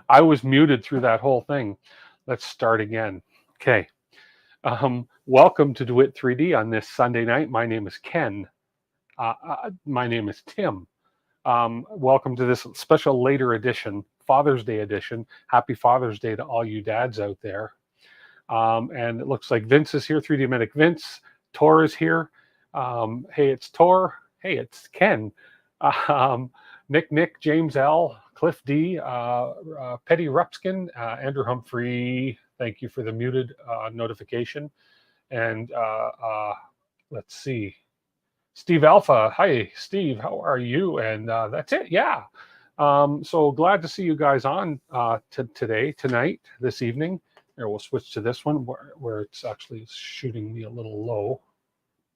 I was muted through that whole thing. Let's start again. Okay. Welcome to DeWitt 3D on this Sunday night. My name is Ken. My name is Tim. Welcome to this special later edition, Father's Day edition. Happy Father's Day to all you dads out there. And it looks like Vince is here, 3D Medic Vince. Tor is here. Hey, it's Tor. Hey, it's Ken. Nick, James L, Cliff D, Petty Rupskin, Andrew Humphrey. Thank you for the muted notification. And let's see. Steve Alpha. Hi, Steve. How are you? And that's it. Yeah. So glad to see you guys on tonight, this evening. Here, we'll switch to this one where it's actually shooting me a little low.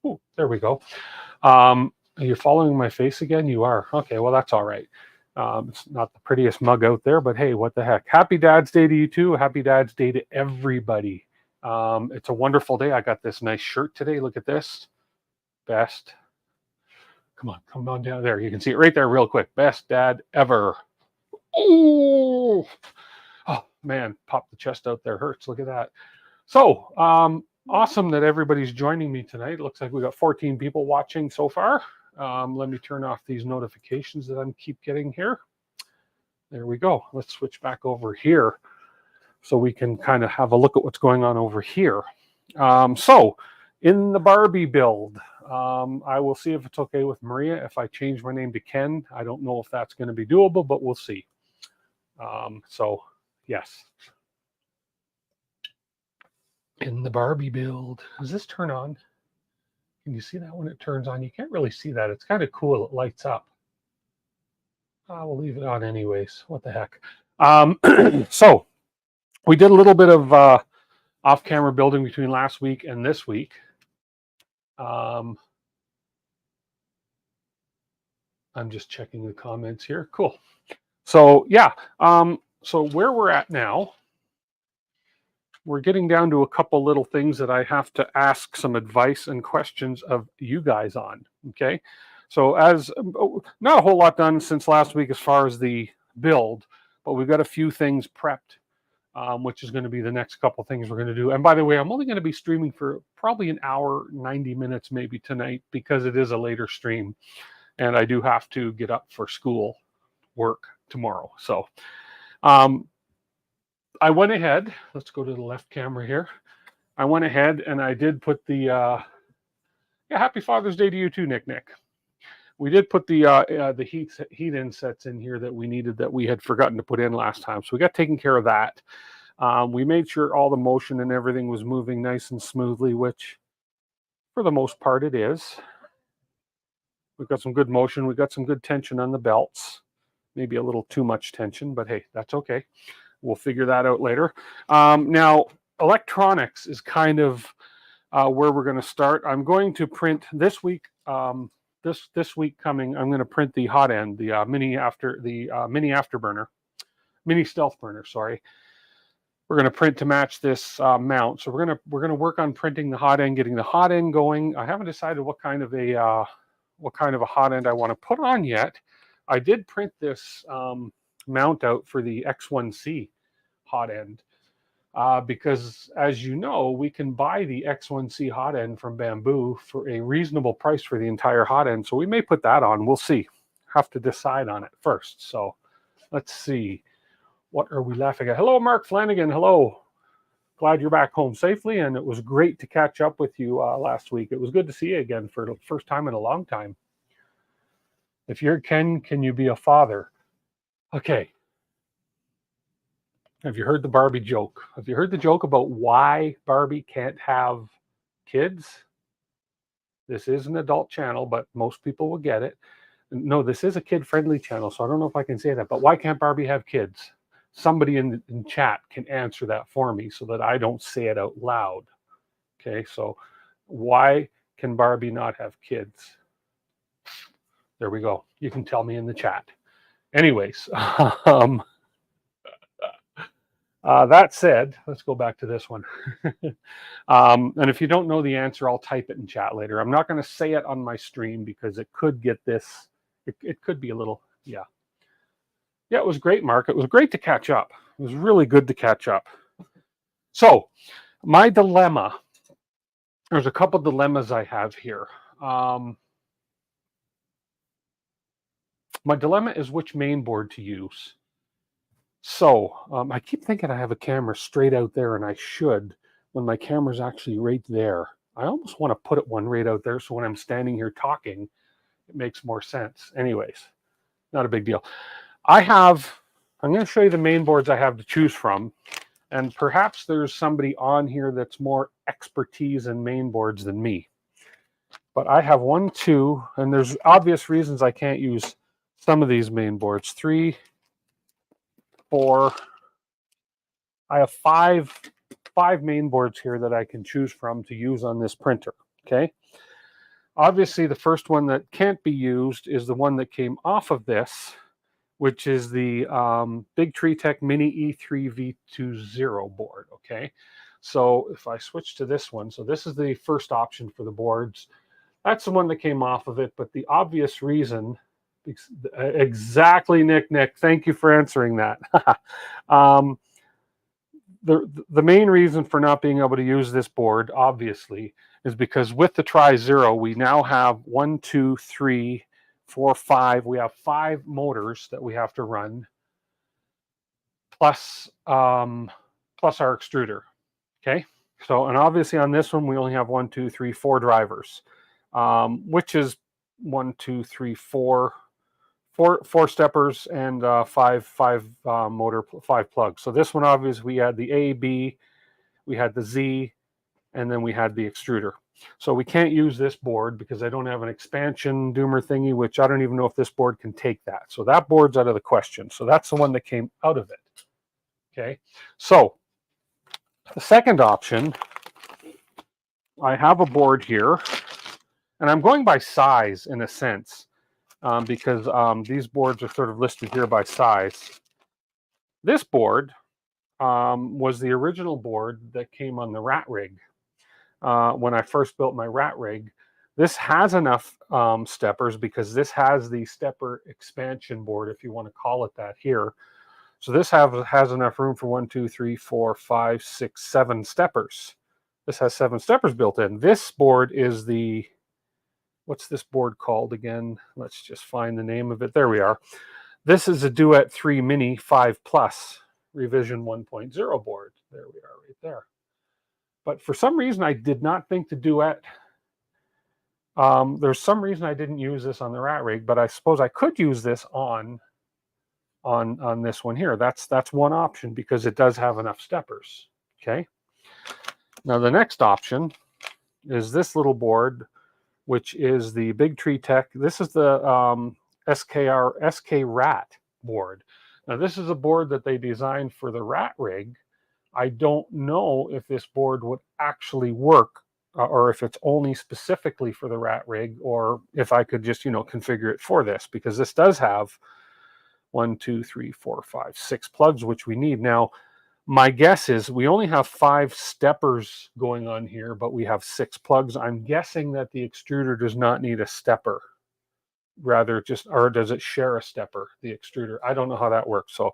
Ooh, there we go. You're following my face again? You are. Okay, well, that's all right. It's not the prettiest mug out there, but hey, what the heck. Happy Dad's Day to you too. Happy Dad's Day to everybody. It's a wonderful day. I got this nice shirt today. Look at this. Best. Come on down there. You can see it right there real quick. Best dad ever. Oh, man, pop the chest out there. Hurts. Look at that. So, awesome that everybody's joining me tonight. It looks like we got 14 people watching so far. Let me turn off these notifications that I keep getting here. There we go. Let's switch back over here so we can kind of have a look at what's going on over here. So, in the Barbie build, I will see if it's okay with Maria if I change my name to Ken. I don't know if that's going to be doable, but we'll see. So, yes. In the Barbie build. Does this turn on? Can you see that when it turns on? You can't really see that. It's kind of cool. It lights up. We'll leave it on anyways. What the heck? So, we did a little bit of off-camera building between last week and this week. I'm just checking the comments here. Cool. So yeah, so where we're at now, we're getting down to a couple little things that I have to ask some advice and questions of you guys on. Okay, so as not a whole lot done since last week as far as the build, but we've got a few things prepped. Which is going to be the next couple things we're going to do. And by the way, I'm only going to be streaming for probably an hour, 90 minutes maybe tonight because it is a later stream. And I do have to get up for school work tomorrow. So I went ahead. Let's go to the left camera here. I went ahead and I did put the, yeah, happy Father's Day to you too, Nick. We did put the heat insets in here that we needed that we had forgotten to put in last time. So we got taken care of that. We made sure all the motion and everything was moving nice and smoothly, which for the most part it is. We've got some good motion. We've got some good tension on the belts. Maybe a little too much tension, but hey, that's okay. We'll figure that out later. Now, electronics is kind of where we're going to start. I'm going to print this week. This week coming, I'm going to print the hot end, the mini afterburner, mini stealth burner. Sorry, we're going to print to match this mount. So we're going to work on printing the hot end, getting the hot end going. I haven't decided what kind of a hot end I want to put on yet. I did print this mount out for the X1C hot end. Because as you know, we can buy the X1C hot end from Bamboo for a reasonable price for the entire hot end. So we may put that on. We'll see. Have to decide on it first. So let's see. What are we laughing at? Hello, Mark Flanagan. Hello. Glad you're back home safely. And it was great to catch up with you last week. It was good to see you again for the first time in a long time. If you're Ken, can you be a father? Okay. Have you heard the Barbie joke? Have you heard the joke about why Barbie can't have kids? This is an adult channel, but most people will get it. No, this is a kid-friendly channel, so I don't know if I can say that. But why can't Barbie have kids? Somebody in chat can answer that for me so that I don't say it out loud. Okay, so why can Barbie not have kids? There we go. You can tell me in the chat. Anyways, that said, let's go back to this one. And if you don't know the answer, I'll type it in chat later. I'm not going to say it on my stream because it could get this. It could be a little, yeah. Yeah, it was great, Mark. It was great to catch up. It was really good to catch up. So, my dilemma, there's a couple dilemmas I have here. My dilemma is which main board to use. So, I keep thinking I have a camera straight out there, and I should, when my camera's actually right there. I almost want to put one right out there, so when I'm standing here talking, it makes more sense. Anyways, not a big deal. I'm going to show you the main boards I have to choose from. And perhaps there's somebody on here that's more expertise in main boards than me. But I have 1, 2, and there's obvious reasons I can't use some of these main boards. 3, 4. I have five main boards here that I can choose from to use on this printer. Okay. Obviously, the first one that can't be used is the one that came off of this, which is the Big Tree Tech Mini E3 V20 board. Okay, so if I switch to this one, so this is the first option for the boards. That's the one that came off of it, but the obvious reason, exactly, Nick, thank you for answering that. The main reason for not being able to use this board, obviously, is because with the Tri-Zero, we now have 1, 2, 3, 4, 5. We have 5 motors that we have to run, plus our extruder. Okay, so, and obviously on this one we only have 1, 2, 3, 4 drivers, which is 1, 2, 3, 4 steppers and 5 motor, 5 plugs. So this one, obviously, we had the A, B, we had the Z, and then we had the extruder. So we can't use this board because I don't have an expansion doomer thingy, which I don't even know if this board can take that. So that board's out of the question. So that's the one that came out of it. Okay, so the second option, I have a board here, and I'm going by size in a sense. Because these boards are sort of listed here by size. This board was the original board that came on the rat rig. When I first built my rat rig, this has enough steppers because this has the stepper expansion board, if you want to call it that here. So this has enough room for 1, 2, 3, 4, 5, 6, 7 steppers. This has 7 steppers built in. This board is the, what's this board called again? Let's just find the name of it. There we are. This is a Duet 3 Mini 5 Plus revision 1.0 board. There we are right there. But for some reason, I did not think the Duet, there's some reason I didn't use this on the rat rig, but I suppose I could use this on this one here. That's one option because it does have enough steppers. Okay. Now the next option is this little board, which is the Big Tree Tech. This is the SK Rat board. Now this is a board that they designed for the rat rig. I don't know if this board would actually work or if it's only specifically for the rat rig, or if I could just, configure it for this, because this does have 1, 2, 3, 4, 5, 6 plugs, which we need. Now, my guess is we only have 5 steppers going on here, but we have 6 plugs. I'm guessing that the extruder does not need a stepper. Rather or does it share a stepper, the extruder? I don't know how that works. So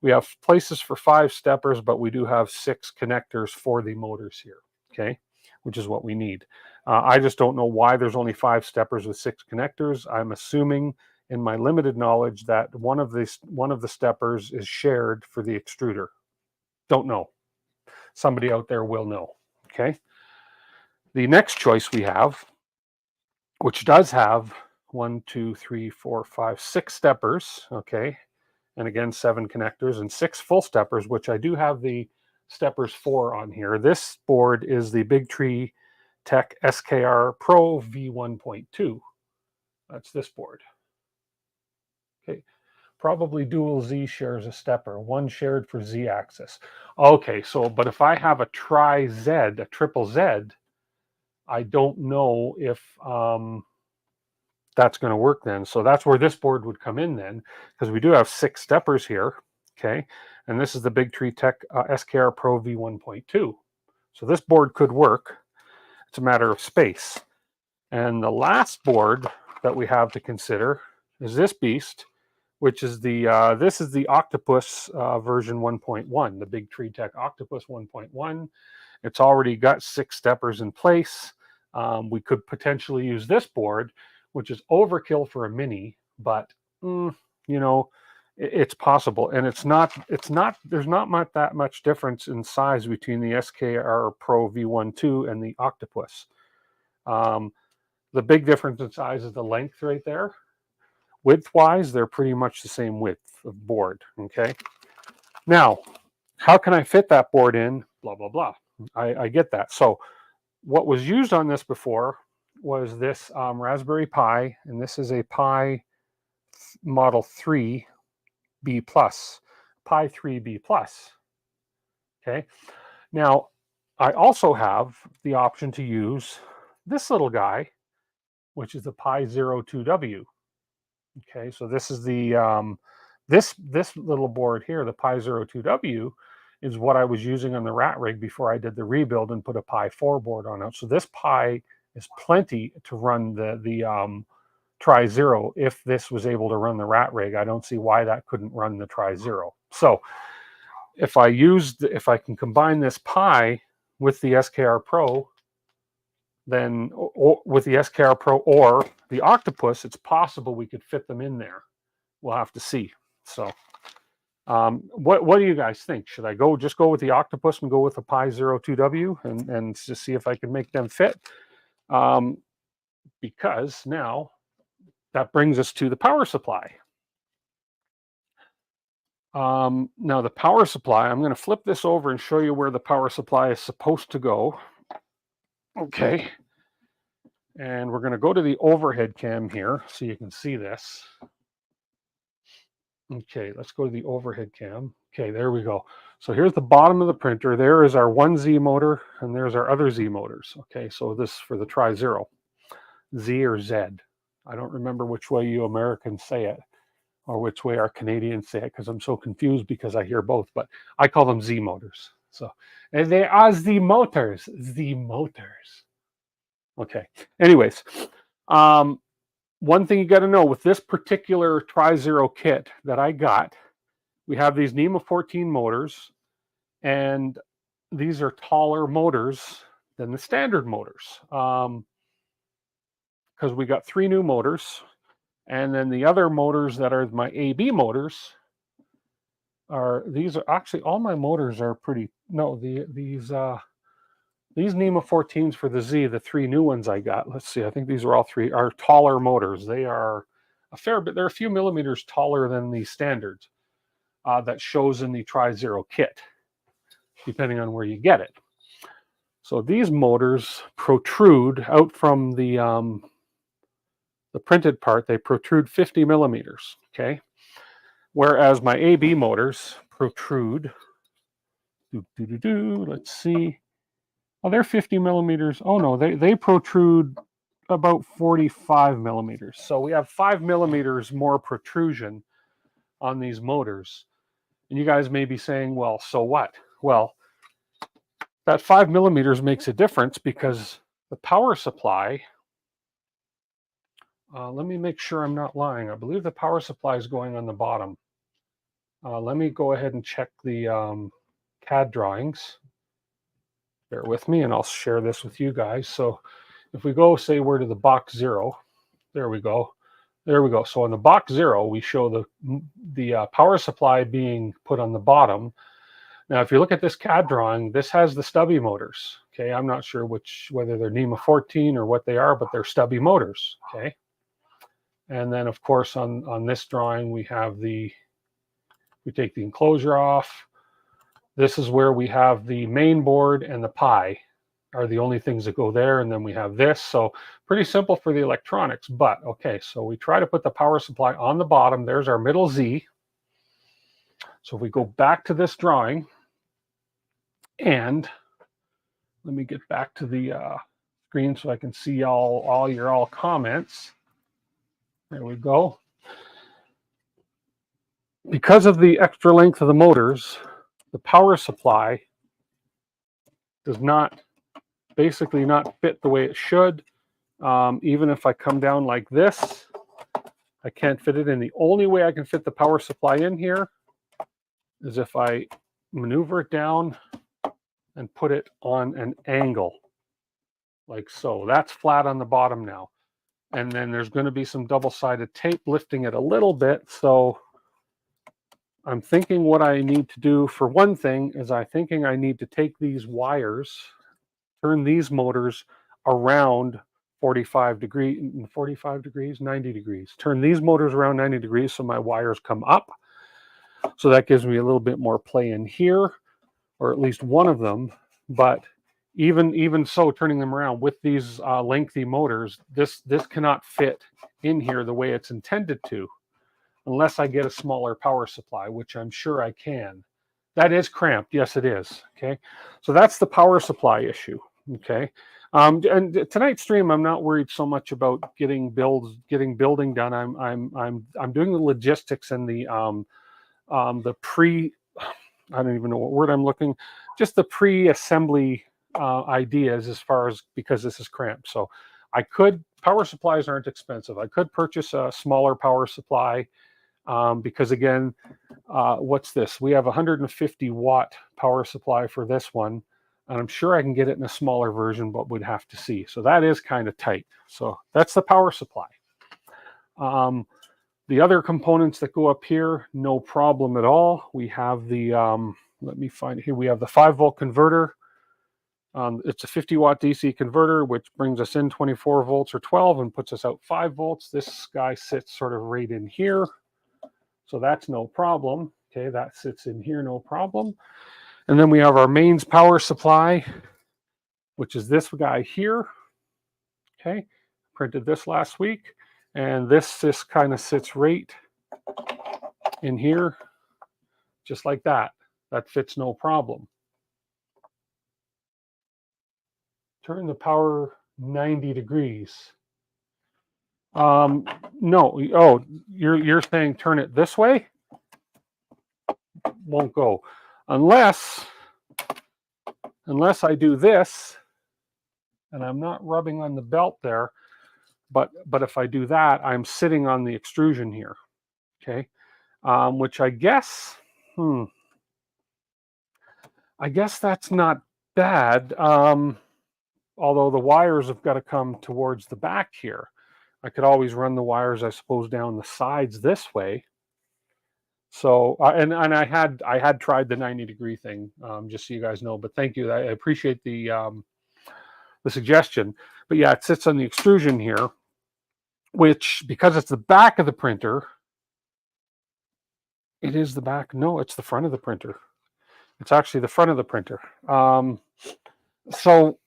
we have places for 5 steppers, but we do have 6 connectors for the motors here, okay, which is what we need. I just don't know why there's only 5 steppers with 6 connectors. I'm assuming, in my limited knowledge, that one of the steppers is shared for the extruder. Don't know. Somebody out there will know, okay? The next choice we have, which does have 1, 2, 3, 4, 5, 6 steppers, okay, and again 7 connectors and 6 full steppers, which I do have the steppers for on here. This board is the Big Tree Tech SKR Pro V1.2. That's this board. Okay, probably dual Z shares a stepper, one shared for Z axis. Okay, so but if I have a Tri-Z, a triple Z, I don't know if that's going to work then. So that's where this board would come in then, because we do have 6 steppers here, okay? And this is the Big Tree Tech SKR Pro V1.2. So this board could work. It's a matter of space. And the last board that we have to consider is this beast, which is the this is the Octopus version 1.1, the Big Tree Tech Octopus 1.1. It's already got 6 steppers in place. We could potentially use this board, which is overkill for a mini, but you know, it's possible, and it's not. There's not that much difference in size between the SKR Pro V1.2 and the Octopus. The big difference in size is the length right there. Width-wise, they're pretty much the same width of board, okay? Now, how can I fit that board in? Blah, blah, blah. I get that. So what was used on this before was this Raspberry Pi, and this is a Pi Model 3 B+, Pi 3 B+, okay? Now, I also have the option to use this little guy, which is the Pi 02W. Okay, so this is the this little board here, the Pi 02W, is what I was using on the rat rig before I did the rebuild and put a Pi 4 board on it. So this Pi is plenty to run the Tri-Zero. If this was able to run the rat rig, I don't see why that couldn't run the Tri-Zero. So if I can combine this Pi with the SKR Pro, then with the SKR Pro or the Octopus, it's possible we could fit them in there. We'll have to see. So what do you guys think? Should I just go with the Octopus and go with the Pi 02W and just see if I can make them fit? Because now that brings us to the power supply. Now the power supply, I'm going to flip this over and show you where the power supply is supposed to go. Okay. And we're going to go to the overhead cam here so you can see this. Okay, let's go to the overhead cam. Okay, there we go. So here's the bottom of the printer. There is our one Z motor, and there's our other Z motors. Okay, so this is for the Tri-Zero. Z or Z. I don't remember which way you Americans say it, or which way our Canadians say it, because I'm so confused because I hear both, but I call them Z motors. So, and they are Z motors. Z motors. Okay. Anyways, one thing you got to know with this particular Tri-Zero kit that I got, we have these NEMA 14 motors, and these are taller motors than the standard motors because we got 3 new motors, and then the other motors that are my AB motors these are actually all my motors are pretty. No, these NEMA 14s for the Z, the 3 new ones I got, let's see, I think these are all 3, are taller motors. They are a fair bit, they're a few millimeters taller than the standards that shows in the Tri-Zero kit, depending on where you get it. So these motors protrude out from the printed part, they protrude 50 millimeters, okay? Whereas my AB motors protrude, let's see, oh, they're 50 millimeters. Oh no, they protrude about 45 millimeters. So we have 5 millimeters more protrusion on these motors. And you guys may be saying, well, so what? Well, that 5 millimeters makes a difference because the power supply, let me make sure I'm not lying. I believe the power supply is going on the bottom. Let me go ahead and check the CAD drawings. Bear with me and I'll share this with you guys. So if we go, say we're to the box 0, there we go. There we go. So on the box 0, we show the power supply being put on the bottom. Now, if you look at this CAD drawing, this has the stubby motors. Okay, I'm not sure whether they're NEMA 14 or what they are, but they're stubby motors. Okay, and then of course on this drawing we take the enclosure off. This is where we have the main board and the Pi are the only things that go there. And then we have this. So pretty simple for the electronics. But okay, so we try to put the power supply on the bottom. There's our middle Z. So if we go back to this drawing, and let me get back to the screen so I can see all your comments. There we go. Because of the extra length of the motors, the power supply does basically not fit the way it should. Even if I come down like this, I can't fit it in. The only way I can fit the power supply in here is if I maneuver it down and put it on an angle, like so. That's flat on the bottom now. And then there's going to be some double-sided tape lifting it a little bit. So I'm thinking what I need to do for one thing is I need to take these wires, turn these motors around 45 degrees, 90 degrees. Turn these motors around 90 degrees so my wires come up. So that gives me a little bit more play in here, or at least one of them. But even so, turning them around with these lengthy motors, this cannot fit in here the way it's intended to, unless I get a smaller power supply, which I'm sure I can. That is cramped. Yes, it is. Okay, so that's the power supply issue. Okay, and tonight's stream, I'm not worried so much about getting building done. I'm doing the logistics and the pre, I don't even know what word I'm looking, just the pre-assembly ideas as far as, because this is cramped. So power supplies aren't expensive. I could purchase a smaller power supply because again, what's this? We have a 150 watt power supply for this one, and I'm sure I can get it in a smaller version, but would have to see. So that is kind of tight. So that's the power supply. The other components that go up here, no problem at all. We have the, let me find it here. We have the 5-volt converter. It's a 50 watt DC converter, which brings us in 24 volts or 12 and puts us out 5 volts. This guy sits sort of right in here. So that's no problem. Okay, that sits in here, no problem. And then we have our mains power supply, which is this guy here. Okay, printed this last week. And this kind of sits right in here, just like that. That fits no problem. Turn the power 90 degrees. No. Oh, you're saying turn it this way? Won't go unless I do this, and I'm not rubbing on the belt there. But if I do that, I'm sitting on the extrusion here, okay? Which I guess, I guess that's not bad. Although the wires have got to come towards the back here. I could always run the wires, I suppose, down the sides this way. So, and I had tried the 90 degree thing, just so you guys know. But thank you, I appreciate the suggestion. But yeah, it sits on the extrusion here, which, because it's the back of the printer, it is the back. No, it's the front of the printer. It's actually the front of the printer. So,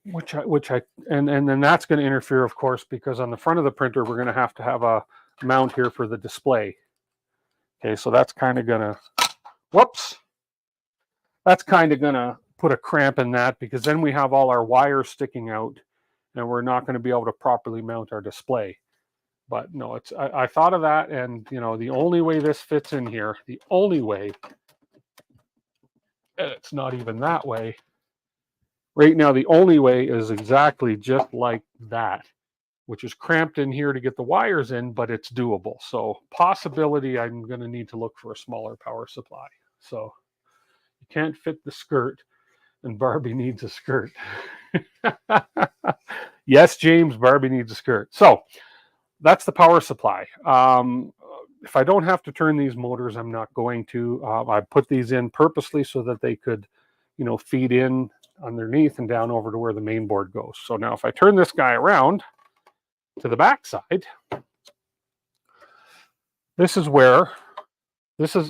and then that's going to interfere, of course, because on the front of the printer, we're going to have a mount here for the display. Okay, so that's kind of going to, whoops. That's kind of going to put a cramp in that, because then we have all our wires sticking out and we're not going to be able to properly mount our display. But no, I thought of that, and you know, the only way this fits in here, the only way, and it's not even that way. Right now, the only way is exactly just like that, which is cramped in here to get the wires in, but it's doable. So possibility, I'm going to need to look for a smaller power supply. So you can't fit the skirt, and Barbie needs a skirt. Yes, James, Barbie needs a skirt. So that's the power supply. If I don't have to turn these motors, I'm not going to. I put these in purposely so that they could, you know, feed in underneath and down over to where the main board goes. So now if I turn this guy around to the back side, this is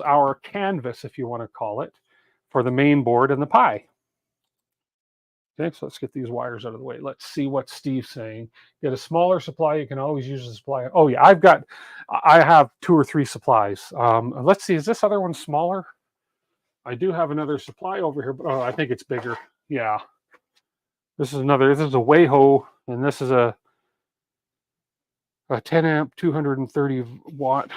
our canvas, if you want to call it, for the main board and the Pi. Okay, so let's get these wires out of the way. Let's see what Steve's saying. Get a smaller supply. You can always use a supply. Oh yeah, I have 2 or 3 supplies. Let's see, is this other one smaller? I do have another supply over here, but oh, I think it's bigger. Yeah. This is a Weiho, and this is a 10 amp, 230 watt,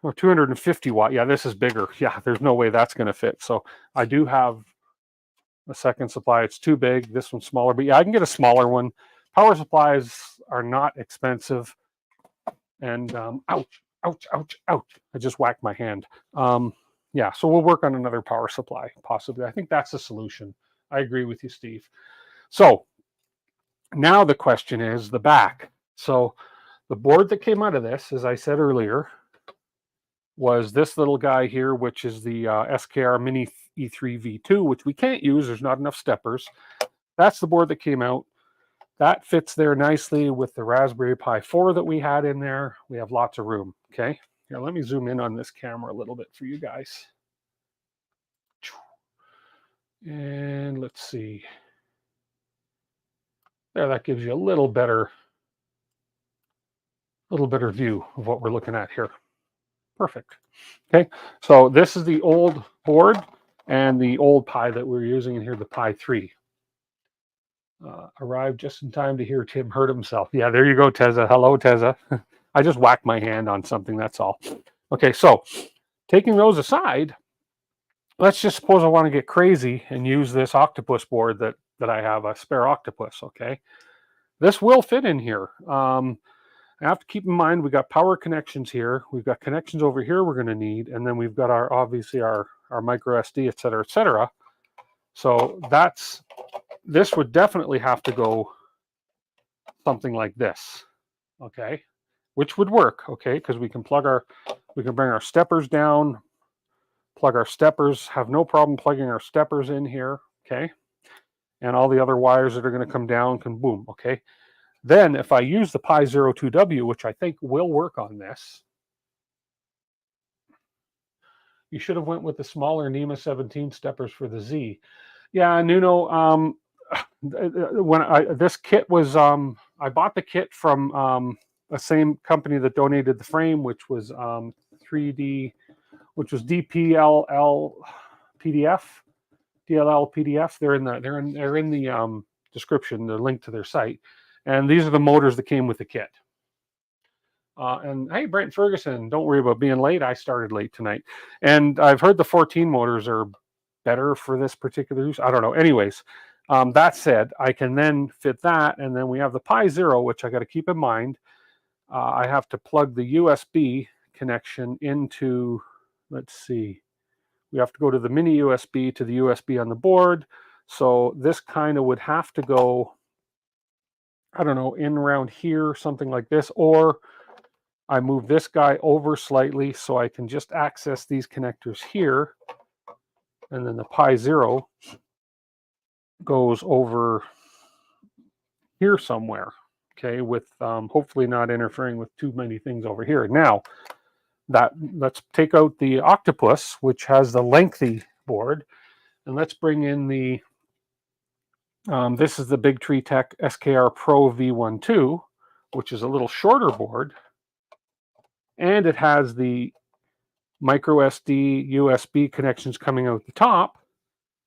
or 250 watt. Yeah, this is bigger. Yeah, there's no way that's going to fit. So I do have a second supply. It's too big. This one's smaller, but yeah, I can get a smaller one. Power supplies are not expensive. And ouch, ouch, ouch, ouch. I just whacked my hand. Yeah, so we'll work on another power supply, possibly. I think that's the solution. I agree with you, Steve. So now the question is the back. So the board that came out of this, as I said earlier, was this little guy here, which is the SKR Mini E3 V2, which we can't use. There's not enough steppers. That's the board that came out. That fits there nicely with the Raspberry Pi 4 that we had in there. We have lots of room, okay? Here, let me zoom in on this camera a little bit for you guys. And let's see. There, that gives you a little better view of what we're looking at here. Perfect. Okay, so this is the old board and the old Pi that we're using in here, the Pi 3. Arrived just in time to hear Tim hurt himself. Yeah, there you go, Teza. Hello, Teza. I just whacked my hand on something, that's all. Okay, so taking those aside, let's just suppose I want to get crazy and use this octopus board that I have, a spare octopus, okay? This will fit in here. I have to keep in mind we got power connections here. We've got connections over here we're going to need, and then we've got our, obviously, our micro SD, et cetera, et cetera. So this would definitely have to go something like this, okay? Which would work, okay? Because we can bring our steppers down, plug our steppers, have no problem plugging our steppers in here, okay? And all the other wires that are going to come down can boom, okay? Then if I use the Pi 02W, which I think will work on this, you should have went with the smaller NEMA 17 steppers for the Z. Yeah, Nuno, this kit was, I bought the kit from the same company that donated the frame, which was 3D, which was DLL PDF. They're in the description, the link to their site. And these are the motors that came with the kit. And hey, Brent Ferguson, don't worry about being late. I started late tonight. And I've heard the 14 motors are better for this particular use. I don't know. Anyways, that said, I can then fit that. And then we have the Pi 0, which I got to keep in mind. I have to plug the USB connection into, let's see, we have to go to the mini USB to the USB on the board. So this kind of would have to go, I don't know, in around here, something like this, or I move this guy over slightly so I can just access these connectors here. And then the Pi 0 goes over here somewhere, okay, with hopefully not interfering with too many things over here. Now, let's take out the octopus, which has the lengthy board, and let's bring in the, this is the Big Tree Tech SKR Pro V12, which is a little shorter board, and it has the micro SD USB connections coming out the top,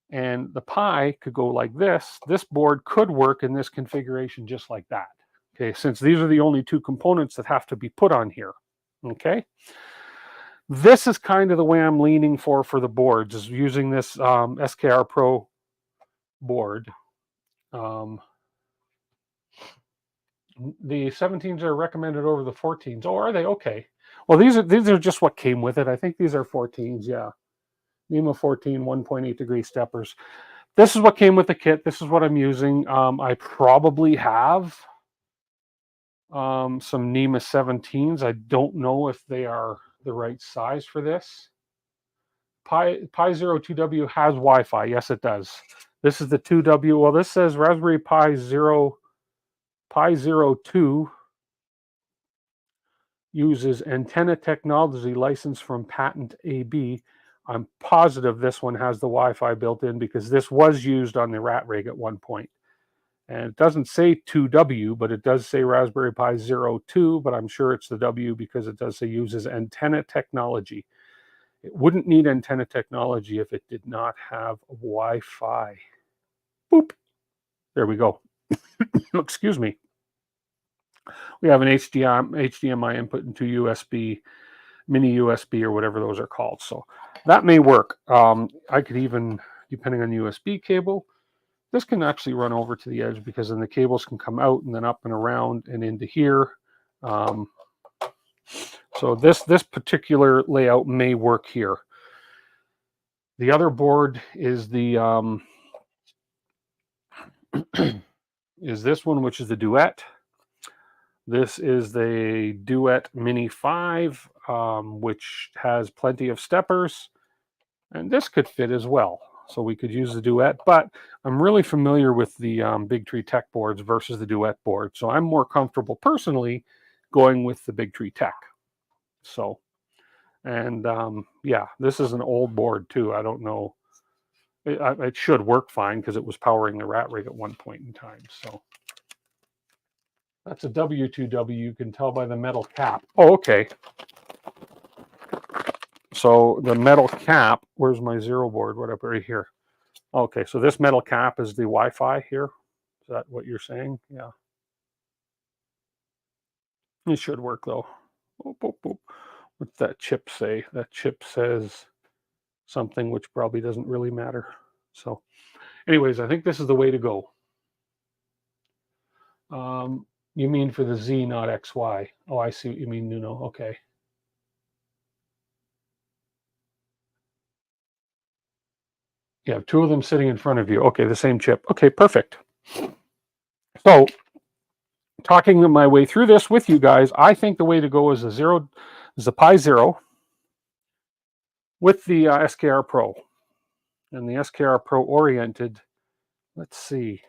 and the Pi could go like this. This board could work in this configuration just like that, okay, since these are the only two components that have to be put on here, okay? This is kind of the way I'm leaning for the boards, is using this SKR Pro board. The 17s are recommended over the 14s. Oh, are they? Okay. Well, these are just what came with it. I think these are 14s, yeah. NEMA 14 1.8 degree steppers. This is what came with the kit. This is what I'm using. I probably have some NEMA 17s. I don't know if they are the right size for this. Pi 02W has Wi-Fi. Yes, it does. This is the 2W. Well, this says Raspberry Pi 02 uses antenna technology license from Patent AB. I'm positive this one has the Wi-Fi built in because this was used on the rat rig at one point. And it doesn't say 2W, but it does say Raspberry Pi 02, but I'm sure it's the W because it does say uses antenna technology. It wouldn't need antenna technology if it did not have Wi-Fi. Boop. There we go. Excuse me. We have an HDMI input into USB, mini USB, or whatever those are called. So that may work. I could even, depending on the USB cable, this can actually run over to the edge because then the cables can come out and then up and around and into here. So this particular layout may work here. The other board is the is this one, which is the Duet. This is the Duet Mini 5, which has plenty of steppers, and this could fit as well. So we could use the Duet, but I'm really familiar with the Big Tree Tech boards versus the Duet board. So I'm more comfortable personally going with the Big Tree Tech. So, and yeah, this is an old board too. I don't know. It should work fine because it was powering the rat rig at one point in time. So that's a W2W. You can tell by the metal cap. Oh, okay. So the metal cap, where's my zero board? Whatever, right here. Okay, so this metal cap is the Wi-Fi here. Is that what you're saying? Yeah. It should work though. Boop, boop, boop. What's that chip say? That chip says something which probably doesn't really matter. So anyways, I think this is the way to go. You mean for the Z, not XY. Oh, I see what you mean, Nuno. Okay. You have two of them sitting in front of you. Okay, the same chip. Okay, perfect. So, talking my way through this with you guys, I think the way to go is the Pi Zero with the SKR Pro. And the SKR Pro oriented, let's see,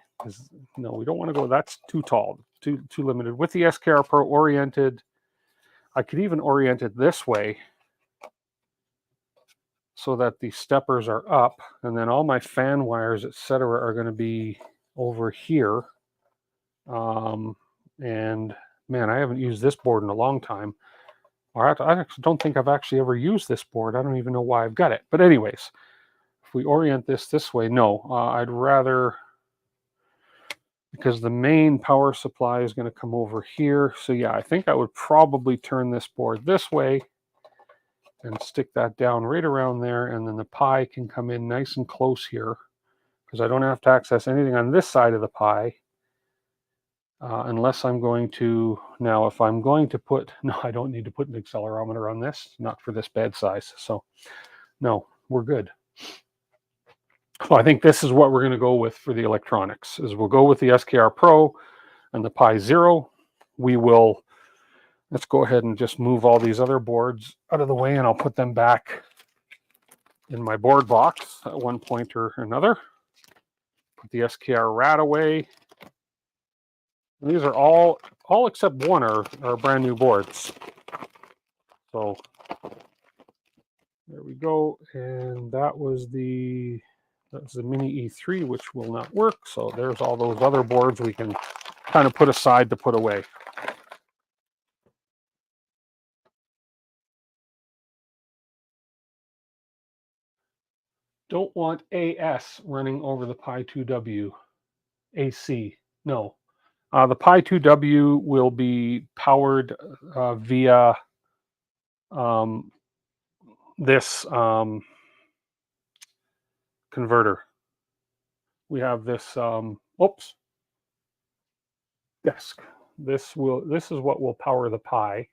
no, we don't want to go, that's too tall, too limited. With the SKR Pro oriented, I could even orient it this way so that the steppers are up, and then all my fan wires, etc., are going to be over here. And man, I haven't used this board in a long time. I actually don't think I've actually ever used this board. I don't even know why I've got it. But anyways, if we orient this way, no, I'd rather, because the main power supply is going to come over here. So yeah, I think I would probably turn this board this way and stick that down right around there, and then the Pi can come in nice and close here, because I don't have to access anything on this side of the Pi, unless I'm going to, now if I'm going to put, no, I don't need to put an accelerometer on this, not for this bed size, so no, we're good. So I think this is what we're going to go with for the electronics, is we'll go with the SKR Pro and the Pi Zero. We will, let's go ahead and just move all these other boards out of the way, and I'll put them back in my board box at one point or another. Put the SKR rat away. And these are all except one are brand new boards. So there we go. And that was the Mini E3, which will not work. So there's all those other boards we can kind of put aside to put away. Don't want AS running over the Pi 2W. AC, no. The Pi 2W will be powered via this converter. We have this, oops, desk. This is what will power the Pi.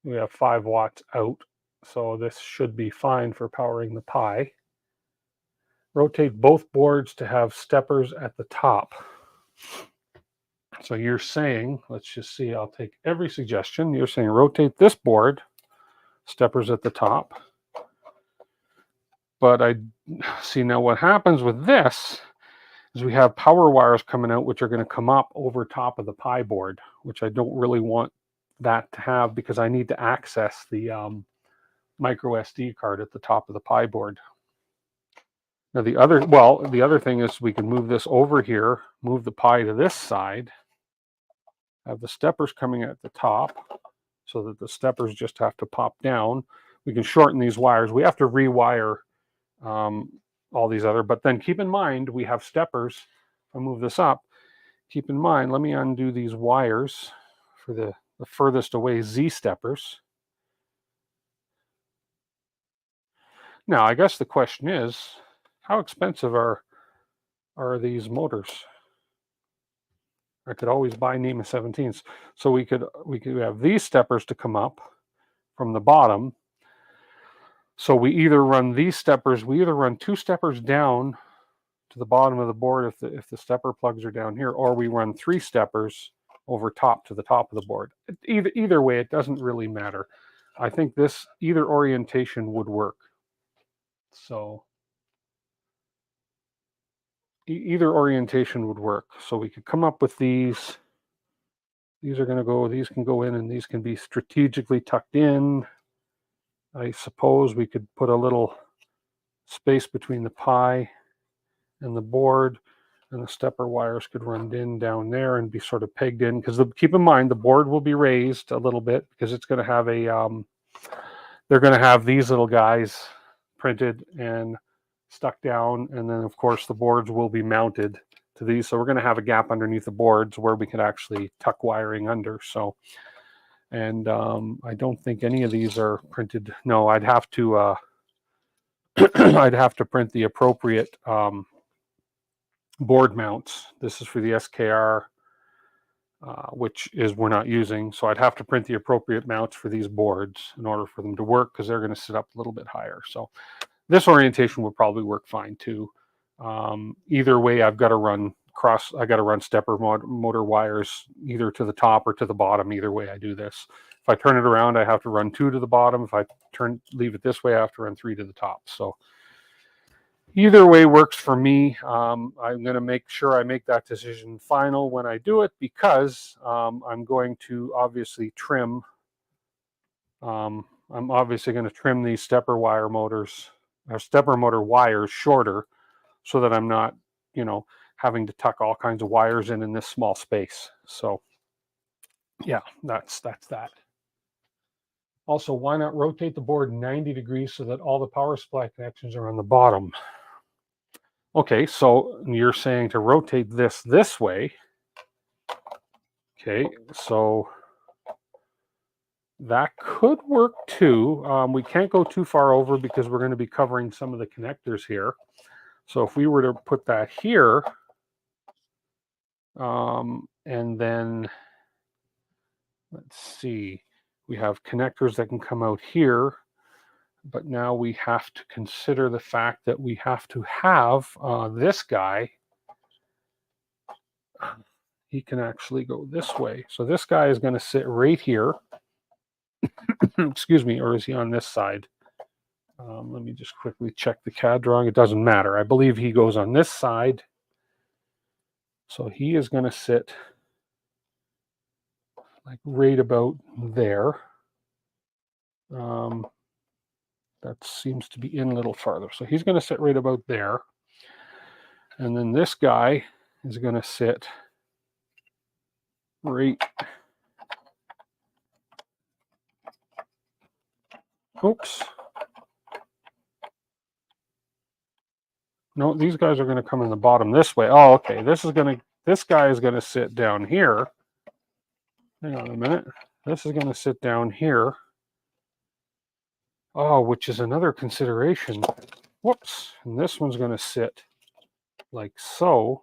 We have 5 watts out, so this should be fine for powering the Pi. Rotate both boards to have steppers at the top. So you're saying, let's just see, I'll take every suggestion. You're saying rotate this board, steppers at the top. But I see now what happens with this is we have power wires coming out, which are going to come up over top of the Pi board, which I don't really want that to have, because I need to access the micro SD card at the top of the Pi board. Now the other thing is we can move this over here, move the Pi to this side, have the steppers coming at the top so that the steppers just have to pop down. We can shorten these wires. We have to rewire all these other, but then keep in mind, we have steppers. If I move this up, keep in mind, let me undo these wires for the furthest away Z steppers. Now, I guess the question is, how expensive are these motors? I could always buy NEMA 17s. So we could have these steppers to come up from the bottom. So we either run these steppers, we either run 2 steppers down to the bottom of the board if the stepper plugs are down here, or we run 3 steppers over top to the top of the board. Either way, it doesn't really matter. I think either orientation would work. So either orientation would work. So we could come up with these. These can go in, and these can be strategically tucked in. I suppose we could put a little space between the pie and the board, and the stepper wires could run in down there and be sort of pegged in, because keep in mind the board will be raised a little bit because it's going to have they're going to have these little guys printed and stuck down, and then of course the boards will be mounted to these, so we're going to have a gap underneath the boards where we could actually tuck wiring under. So, and I don't think any of these are printed. No, I'd have to I'd have to print the appropriate board mounts. This is for the SKR, which is we're not using, so I'd have to print the appropriate mounts for these boards in order for them to work, because they're going to sit up a little bit higher. So this orientation would probably work fine too. Either way, I've got to run stepper motor wires either to the top or to the bottom. Either way I do this. If I turn it around, I have to run 2 to the bottom. If I leave it this way, I have to run 3 to the top. So either way works for me. I'm going to make sure I make that decision final when I do it, because I'm going to obviously trim. I'm obviously going to trim these stepper motor wires shorter, so that I'm not, having to tuck all kinds of wires in this small space. So yeah, that's that. Also, why not rotate the board 90 degrees so that all the power supply connections are on the bottom? Okay, so you're saying to rotate this way. Okay, so that could work too. We can't go too far over because we're going to be covering some of the connectors here. So if we were to put that here, and then let's see, we have connectors that can come out here, but now we have to consider the fact that we have to have this guy. He can actually go this way. So this guy is going to sit right here. Excuse me, or is he on this side? Let me just quickly check the CAD drawing. It doesn't matter. I believe he goes on this side. So he is going to sit like right about there. That seems to be in a little farther. So he's going to sit right about there. And then this guy is going to sit right. Oops. No, these guys are going to come in the bottom this way. Oh, okay. This guy is going to sit down here. Hang on a minute. This is going to sit down here. Oh, which is another consideration. Whoops. And this one's going to sit like so.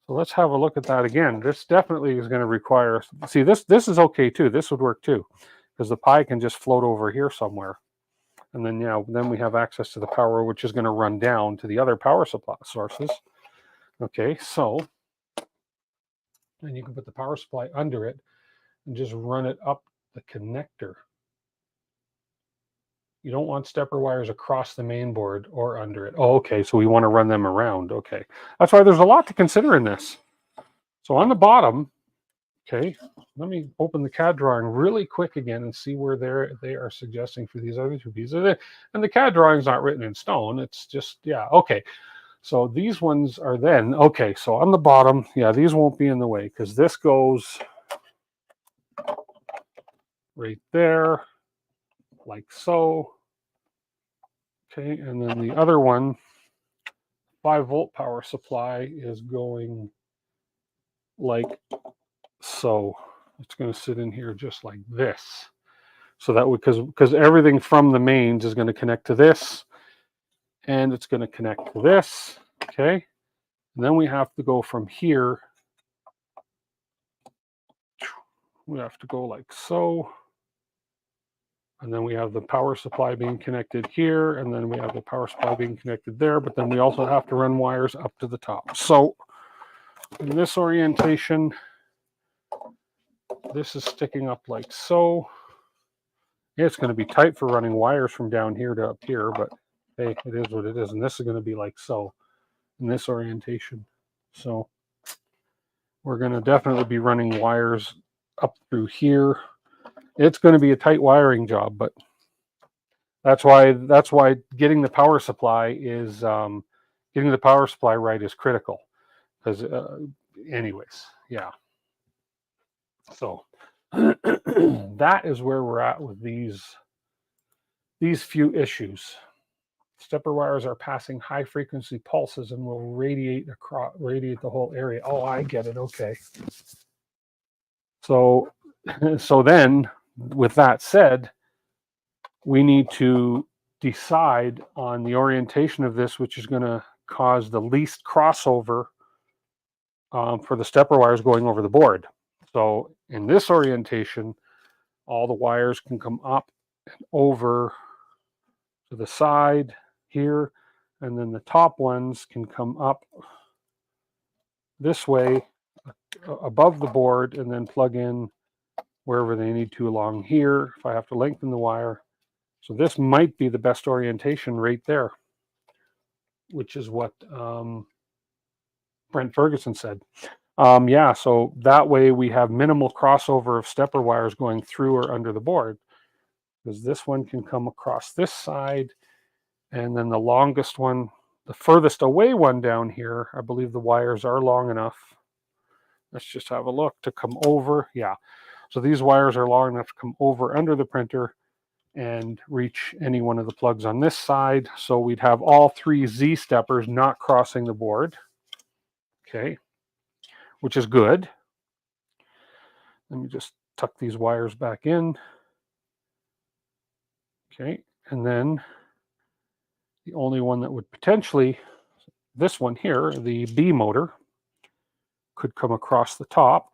So let's have a look at that again. This definitely is going to require, see, this is okay too. This would work too, because the pie can just float over here somewhere. And then, then we have access to the power, which is going to run down to the other power supply sources. Okay, so then you can put the power supply under it and just run it up the connector. You don't want stepper wires across the main board or under it. Oh, okay, so we want to run them around. Okay, that's why there's a lot to consider in this. So on the bottom, okay, let me open the CAD drawing really quick again and see where they are suggesting for these other 2 pieces. And the CAD drawing is not written in stone. It's just, yeah, okay. So these ones are then, okay, so on the bottom, yeah, these won't be in the way because this goes right there, like so. Okay, and then the other one, 5-volt power supply, is going like so. It's going to sit in here just like this. So that would, because everything from the mains is going to connect to this, and it's going to connect to this. Okay, and then we have to go from here we have to go like so. And then we have the power supply being connected here, and then we have the power supply being connected there, but then we also have to run wires up to the top. So in this orientation, this is sticking up like so. Yeah, it's going to be tight for running wires from down here to up here, but hey, it is what it is. And this is going to be like so in this orientation. So we're going to definitely be running wires up through here. It's going to be a tight wiring job, but that's why getting the power supply is getting the power supply right is critical. Because anyways, yeah. So that is where we're at with these few issues. Stepper wires are passing high frequency pulses and will radiate the whole area. Oh, I get it. Okay. So then, with that said, we need to decide on the orientation of this, which is going to cause the least crossover for the stepper wires going over the board. So in this orientation, all the wires can come up and over to the side here, and then the top ones can come up this way above the board and then plug in wherever they need to along here if I have to lengthen the wire. So this might be the best orientation right there, which is what Brent Ferguson said. Yeah, so that way we have minimal crossover of stepper wires going through or under the board, because this one can come across this side, and then the longest one, the furthest away one down here, I believe the wires are long enough. Let's just have a look to come over. Yeah, so these wires are long enough to come over under the printer and reach any one of the plugs on this side. So we'd have all three Z steppers not crossing the board. Okay, which is good. Let me just tuck these wires back in. Okay, and then the only one that would potentially, this one here, the B motor, could come across the top,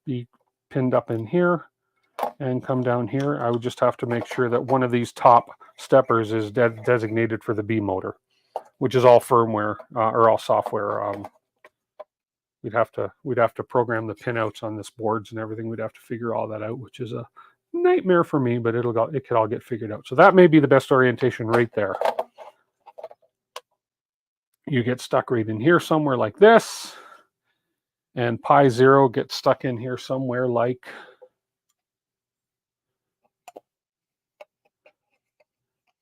be pinned up in here, and come down here. I would just have to make sure that one of these top steppers is designated for the B motor, which is all firmware or all software. We'd have to program the pinouts on this boards and everything. We'd have to figure all that out, which is a nightmare for me, but it could all get figured out. So that may be the best orientation right there. You get stuck right in here somewhere like this, and pi 0 gets stuck in here somewhere like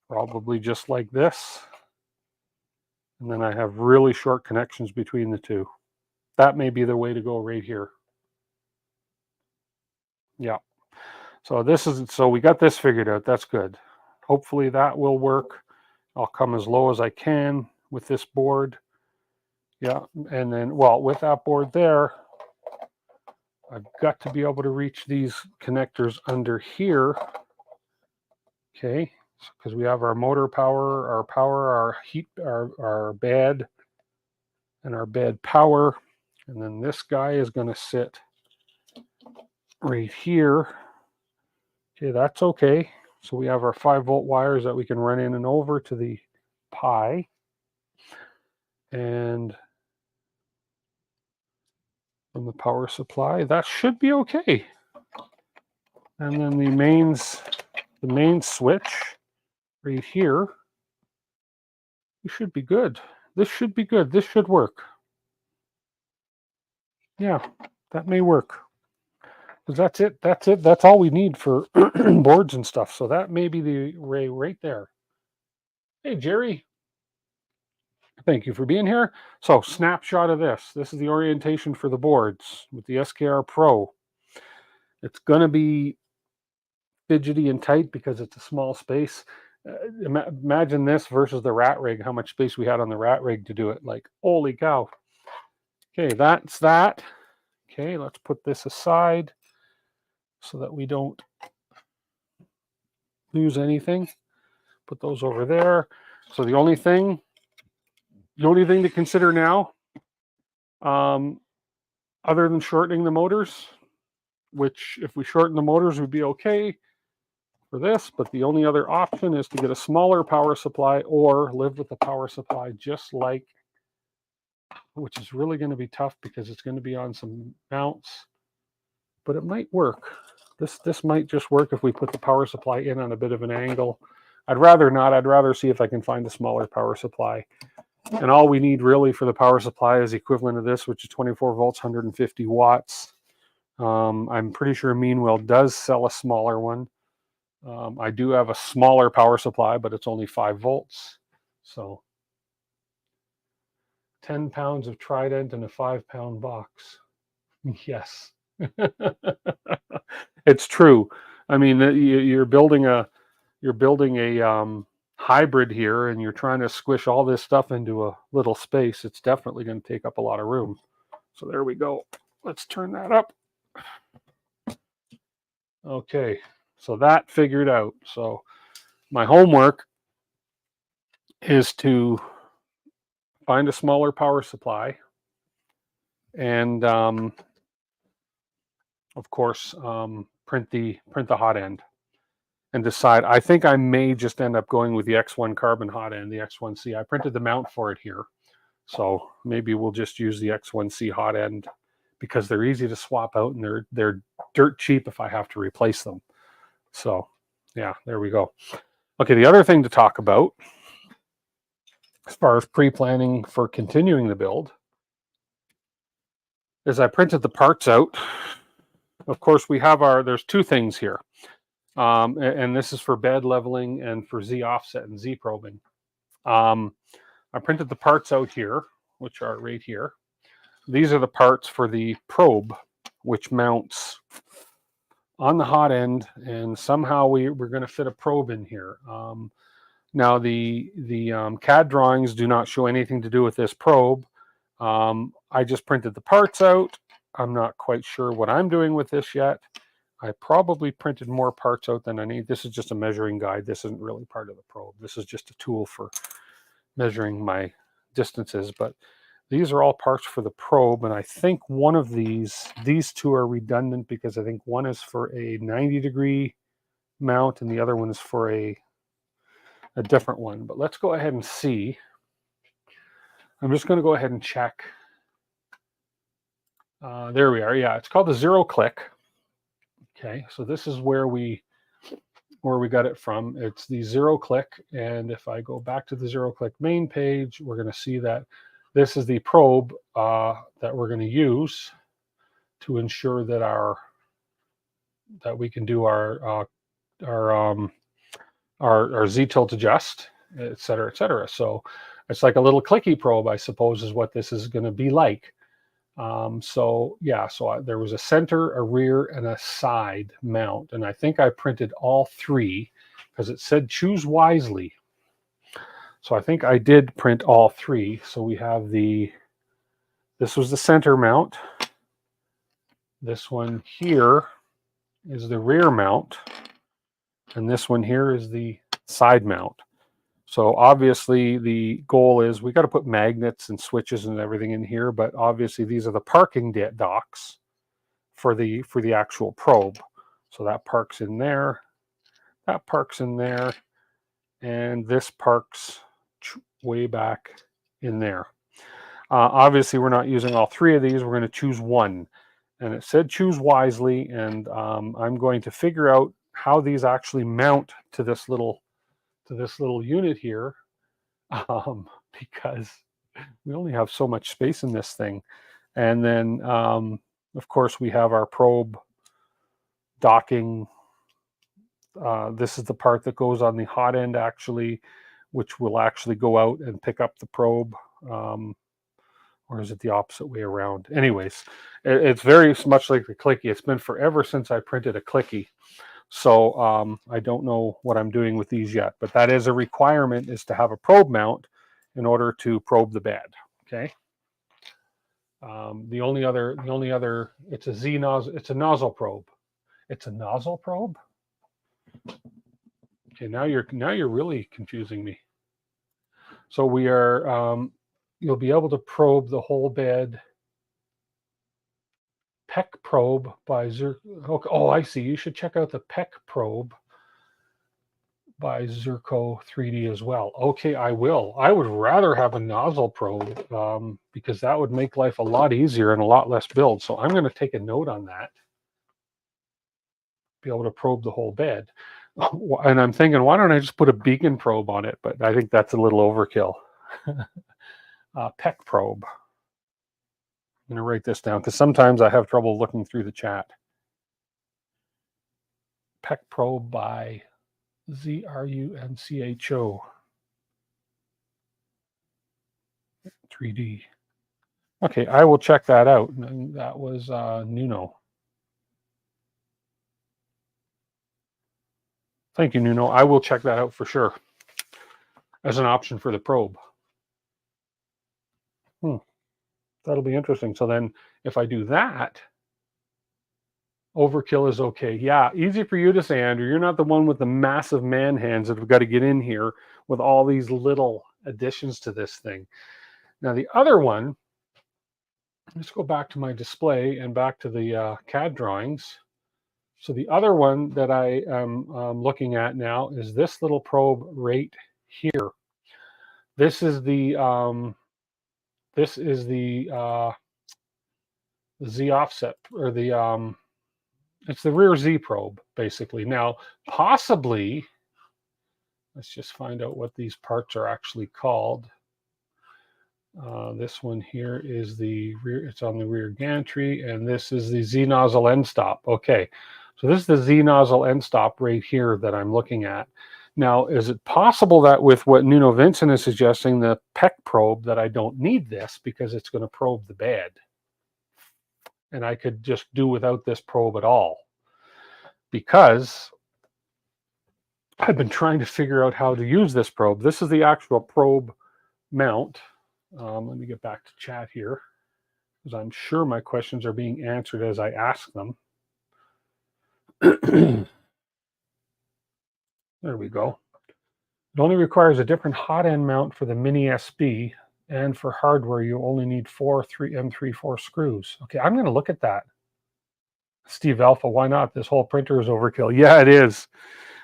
probably just like this. And then I have really short connections between the two. That may be the way to go right here. Yeah. So we got this figured out. That's good. Hopefully that will work. I'll come as low as I can with this board. Yeah. And then, well, with that board there, I've got to be able to reach these connectors under here. Okay. Because we have our motor power, our heat, our bed, and our bed power. And then this guy is going to sit right here. Okay, that's okay. So we have our 5-volt wires that we can run in and over to the pi. And from the power supply, that should be okay. And then the main switch right here, we should be good. This should be good. This should work. Yeah, that may work. Because that's it. That's it. That's all we need for boards and stuff. So that may be the array right there. Hey, Jerry. Thank you for being here. So snapshot of this. This is the orientation for the boards with the SKR Pro. It's going to be fidgety and tight because it's a small space. Imagine this versus the rat rig, how much space we had on the rat rig to do it. Like, holy cow. Okay, that's that. Okay, let's put this aside so that we don't lose anything. Put those over there. So the only thing to consider now, other than shortening the motors, which if we shorten the motors would be okay for this, but the only other option is to get a smaller power supply or live with the power supply just like, which is really going to be tough because it's going to be on some mounts, but it might work. This might just work if we put the power supply in on a bit of an angle. I'd rather not. I'd rather see if I can find a smaller power supply. And all we need really for the power supply is equivalent of this, which is 24 volts, 150 watts. I'm pretty sure Meanwell does sell a smaller one. I do have a smaller power supply, but it's only 5 volts. So 10 pounds of Trident in a 5-pound box. Yes. It's true. I mean, you're building a hybrid here, and you're trying to squish all this stuff into a little space. It's definitely going to take up a lot of room. So there we go. Let's turn that up. Okay, so that figured out. So my homework is to find a smaller power supply, and of course print the hot end, and decide. I think I may just end up going with the X1 carbon hot end, the X1C. I printed the mount for it here, so maybe we'll just use the X1C hot end because they're easy to swap out and they're dirt cheap if I have to replace them. So yeah, there we go. Okay, the other thing to talk about as far as pre-planning for continuing the build is I printed the parts out. Of course, we have there's two things here. And this is for bed leveling and for Z offset and Z probing. I printed the parts out here, which are right here. These are the parts for the probe, which mounts on the hot end, and somehow we're going to fit a probe in here. Now the CAD drawings do not show anything to do with this probe. I just printed the parts out. I'm not quite sure what I'm doing with this yet. I probably printed more parts out than I need. This is just a measuring guide. This isn't really part of the probe. This is just a tool for measuring my distances, but these are all parts for the probe, and I think one of these two are redundant because I think one is for a 90-degree mount and the other one is for a different one. But let's go ahead and see. I'm just going to go ahead and check. There we are. Yeah, it's called the Zero Click. Okay, so this is where we got it from. It's the Zero Click, and if I go back to the Zero Click main page, we're going to see that this is the probe that we're going to use to ensure that we can do our Z tilt adjust, et cetera, et cetera. So it's like a little clicky probe, I suppose, is what this is going to be like. So there was a center, a rear, and a side mount, and I think I printed all three because it said choose wisely. So I think I did print all three. So we have this was the center mount. This one here is the rear mount, and this one here is the side mount. So obviously the goal is we got to put magnets and switches and everything in here, but obviously these are the parking docks for the actual probe. So that parks in there, that parks in there, and this parks way back in there. Obviously we're not using all three of these. We're going to choose one, and it said choose wisely, and I'm going to figure out how these actually mount to this little unit here, because we only have so much space in this thing. And then of course we have our probe docking. This is the part that goes on the hot end actually, which will actually go out and pick up the probe, or is it the opposite way around? Anyways, it's very much like the clicky. It's been forever since I printed a clicky. So I don't know what I'm doing with these yet, but that is a requirement, is to have a probe mount in order to probe the bed. Okay. The only other, it's a Z nozzle. It's a nozzle probe. It's a nozzle probe. Okay, now you're really confusing me. So we are, you'll be able to probe the whole bed. PEC probe by Oh, I see. You should check out the PEK probe by Zerko 3D as well. Okay, I will. I would rather have a nozzle probe because that would make life a lot easier and a lot less build. So I'm going to take a note on that. Be able to probe the whole bed. And I'm thinking, why don't I just put a beacon probe on it? But I think that's a little overkill. PEK probe. I'm going to write this down because sometimes I have trouble looking through the chat. PEK probe by Zruncho 3D. Okay, I will check that out. And that was Nuno. Thank you, Nuno. I will check that out for sure as an option for the probe. That'll be interesting. So then if I do that, overkill is okay. Yeah, easy for you to say, Andrew. You're not the one with the massive man hands that have got to get in here with all these little additions to this thing. Now the other one, let's go back to my display and back to the CAD drawings. So the other one that I am looking at now is this little probe right here. This is the Z offset, or the it's the rear Z probe basically. Now possibly, let's just find out what these parts are actually called. This one here is the rear, it's on the rear gantry, and this is the Z nozzle end stop. Okay, so this is the Z nozzle end stop right here that I'm looking at. Now, is it possible that with what Nuno Vincent is suggesting, the PEK probe, that I don't need this because it's going to probe the bed? And I could just do without this probe at all? Because I've been trying to figure out how to use this probe. This is the actual probe mount. Let me get back to chat here, because I'm sure my questions are being answered as I ask them. There we go. It only requires a different hot end mount for the mini SB, and for hardware, you only need 4 M34 screws. Okay, I'm going to look at that. Steve Alpha, why not? This whole printer is overkill. Yeah, it is.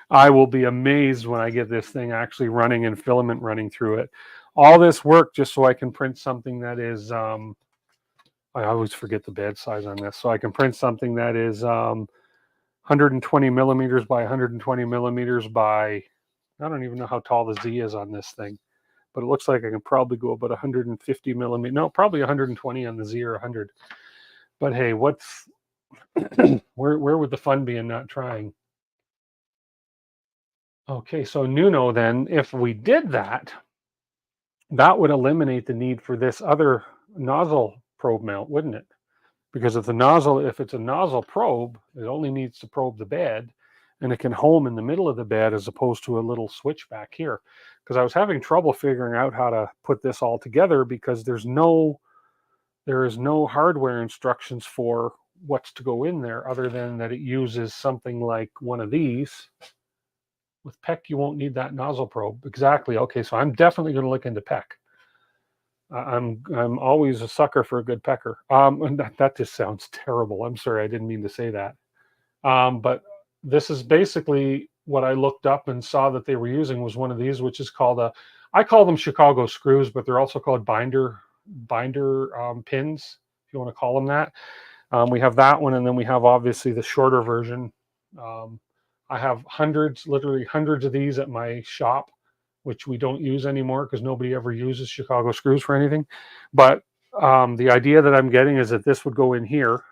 I will be amazed when I get this thing actually running and filament running through it. All this work just so I can print something that is, I always forget the bed size on this, so I can print something that is 120 millimeters by 120 millimeters by, I don't even know how tall the Z is on this thing, but it looks like I can probably go about 150 millimeters. No, probably 120 on the Z or 100. But hey, what's where would the fun be in not trying? Okay, so Nuno, then, if we did that, that would eliminate the need for this other nozzle probe mount, wouldn't it? Because if it's a nozzle probe, it only needs to probe the bed, and it can home in the middle of the bed as opposed to a little switch back here. Because I was having trouble figuring out how to put this all together, because there is no hardware instructions for what's to go in there, other than that it uses something like one of these. With PEK, you won't need that nozzle probe. Exactly. Okay, so I'm definitely going to look into PEK. I'm always a sucker for a good pecker. And that just sounds terrible. I'm sorry, I didn't mean to say that. But this is basically what I looked up and saw that they were using was one of these, which is called I call them Chicago screws, but they're also called binder pins, if you want to call them that. We have that one, and then we have obviously the shorter version. I have literally hundreds of these at my shop, which we don't use anymore because nobody ever uses Chicago screws for anything. But the idea that I'm getting is that this would go in here,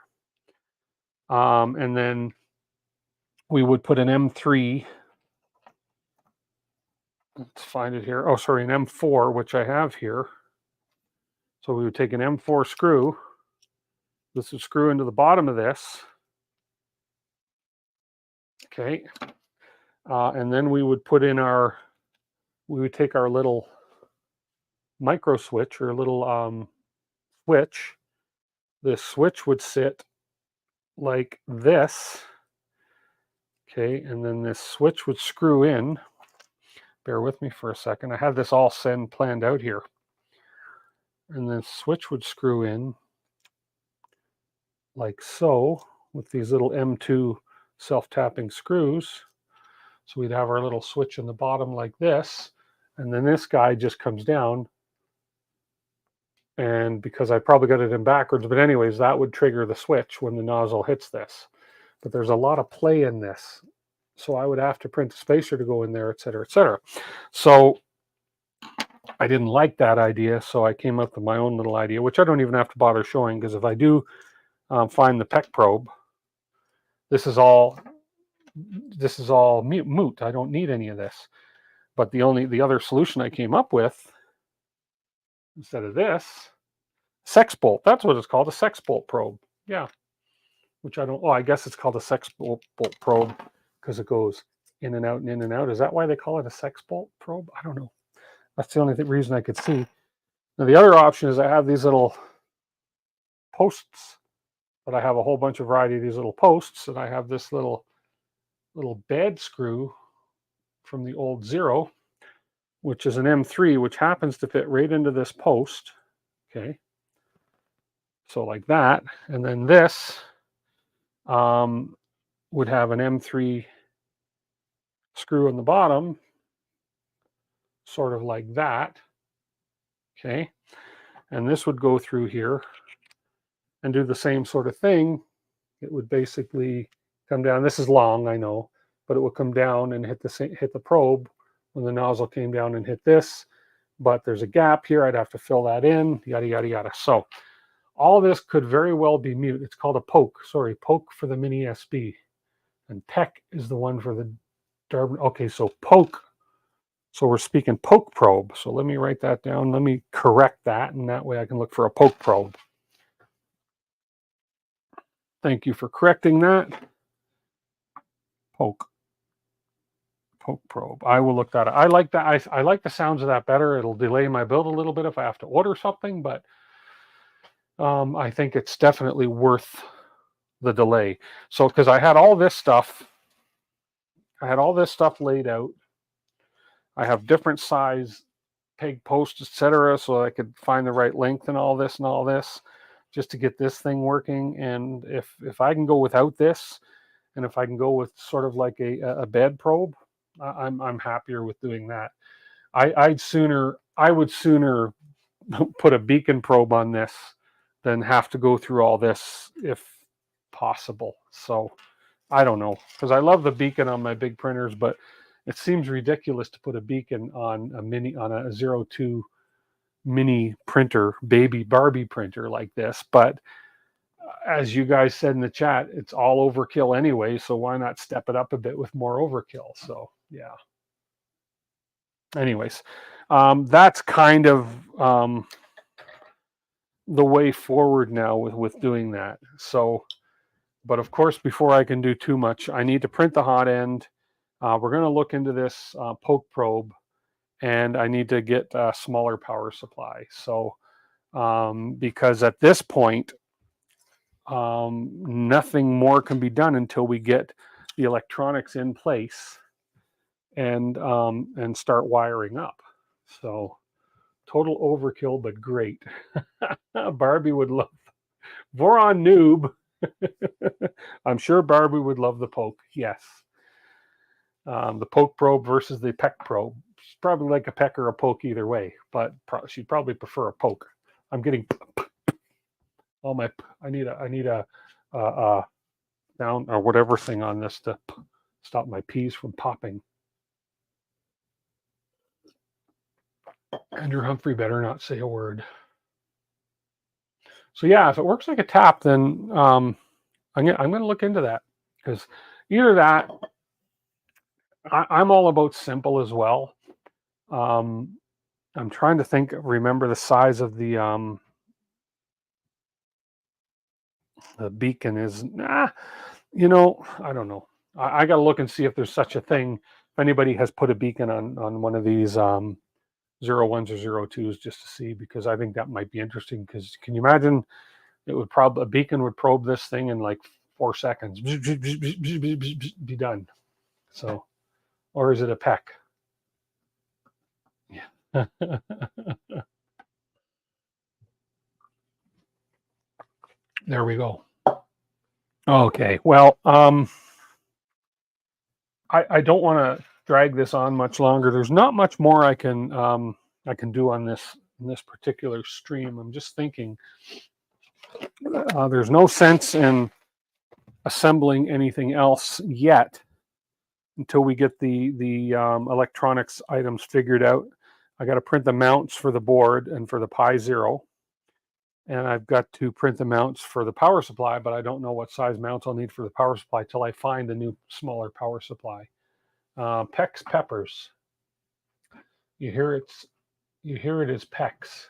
and then we would put an M3. Let's find it here. Oh, sorry, an M4, which I have here. So we would take an M4 screw. This would screw into the bottom of this. Okay. And then we would put in we would take our little micro switch, or little switch. This switch would sit like this. Okay, and then this switch would screw in. Bear with me for a second. I have this all planned out here. And the switch would screw in. like so, with these little M2 self-tapping screws. So we'd have our little switch in the bottom like this, and then this guy just comes down. And because I probably got it in backwards, but anyways, that would trigger the switch when the nozzle hits this. But there's a lot of play in this. So I would have to print a spacer to go in there, et cetera, et cetera. So I didn't like that idea, so I came up with my own little idea, which I don't even have to bother showing, because if I do find the PEC probe, this is all moot. I don't need any of this. But the other solution I came up with, instead of this, sex bolt. That's what it's called, a sex bolt probe. Yeah. Which I don't, oh, I guess it's called a sex bolt probe because it goes in and out and in and out. Is that why they call it a sex bolt probe? I don't know. That's the only reason I could see. Now, the other option is I have these little posts, but I have a whole bunch of variety of these little posts, and I have this little bed screw from the old Zero, which is an M3, which happens to fit right into this post. Okay. So like that. And then this would have an M3 screw in the bottom, sort of like that. Okay. And this would go through here and do the same sort of thing. It would basically come down. This is long, I know, but it would come down and hit the probe when the nozzle came down and hit this. But there's a gap here. I'd have to fill that in, yada, yada, yada. So all this could very well be mute. It's called a poke. Sorry, poke for the Mini SB. And PEC is the one for the Darwin. Okay, so poke. So we're speaking poke probe. So let me write that down. Let me correct that, and that way I can look for a poke probe. Thank you for correcting that. Poke probe. I will look that up. I like that. I like the sounds of that better. It'll delay my build a little bit if I have to order something, but I think it's definitely worth the delay. So because I had all this stuff laid out. I have different size peg posts, etc., so I could find the right length and all this just to get this thing working. And if I can go without this, and if I can go with sort of like a bed probe, I'm happier with doing that. I would sooner put a beacon probe on this than have to go through all this if possible. So I don't know, because I love the beacon on my big printers, but it seems ridiculous to put a beacon on a 02 mini printer, baby Barbie printer like this. But as you guys said in the chat, it's all overkill anyway, so why not step it up a bit with more overkill? So yeah. Anyways, that's kind of the way forward now with doing that. So, but of course, before I can do too much, I need to print the hot end. We're going to look into this poke probe, and I need to get a smaller power supply. So, because at this point, nothing more can be done until we get the electronics in place and start wiring up. So, total overkill, but great. Barbie would love Voron noob. I'm sure Barbie would love the poke. Yes. The poke probe versus the PEC probe. She's probably like a PEC or a poke either way, but she'd probably prefer a poke. I'm getting all my. I need a down or whatever thing on this to stop my peas from popping. Andrew Humphrey better not say a word. So yeah, if it works like a tap, then I'm going to look into that, because either that. I'm all about simple as well. I'm trying to remember the size of the beacon is. I don't know. I got to look and see if there's such a thing. If anybody has put a beacon on one of these 01s or 02s, just to see, because I think that might be interesting. Because can you imagine? A beacon would probe this thing in like 4 seconds, be done. So, or is it a PEC? Yeah. There we go. Okay, well, I don't want to drag this on much longer. There's not much more I can do on this particular stream. I'm just thinking there's no sense in assembling anything else yet until we get the electronics items figured out. I got to print the mounts for the board and for the Pi Zero, and I've got to print the mounts for the power supply, but I don't know what size mounts I'll need for the power supply till I find a new smaller power supply. Peck's peppers. You hear it as Peck's.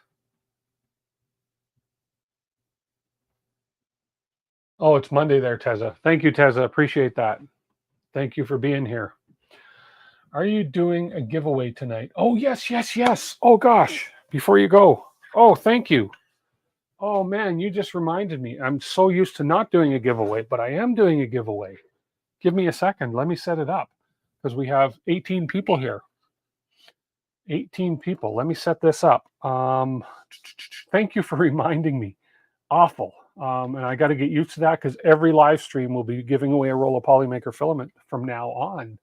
Oh, it's Monday there, Teza. Thank you, Teza. Appreciate that. Thank you for being here. Are you doing a giveaway tonight? Oh, yes, yes, yes. Oh, gosh. Before you go. Oh, thank you. Oh, man, you just reminded me. I'm so used to not doing a giveaway, but I am doing a giveaway. Give me a second. Let me set it up because we have 18 people here. 18 people. Let me set this up. Thank you for reminding me. Awful. And I got to get used to that because every live stream will be giving away a roll of Polymaker filament from now on.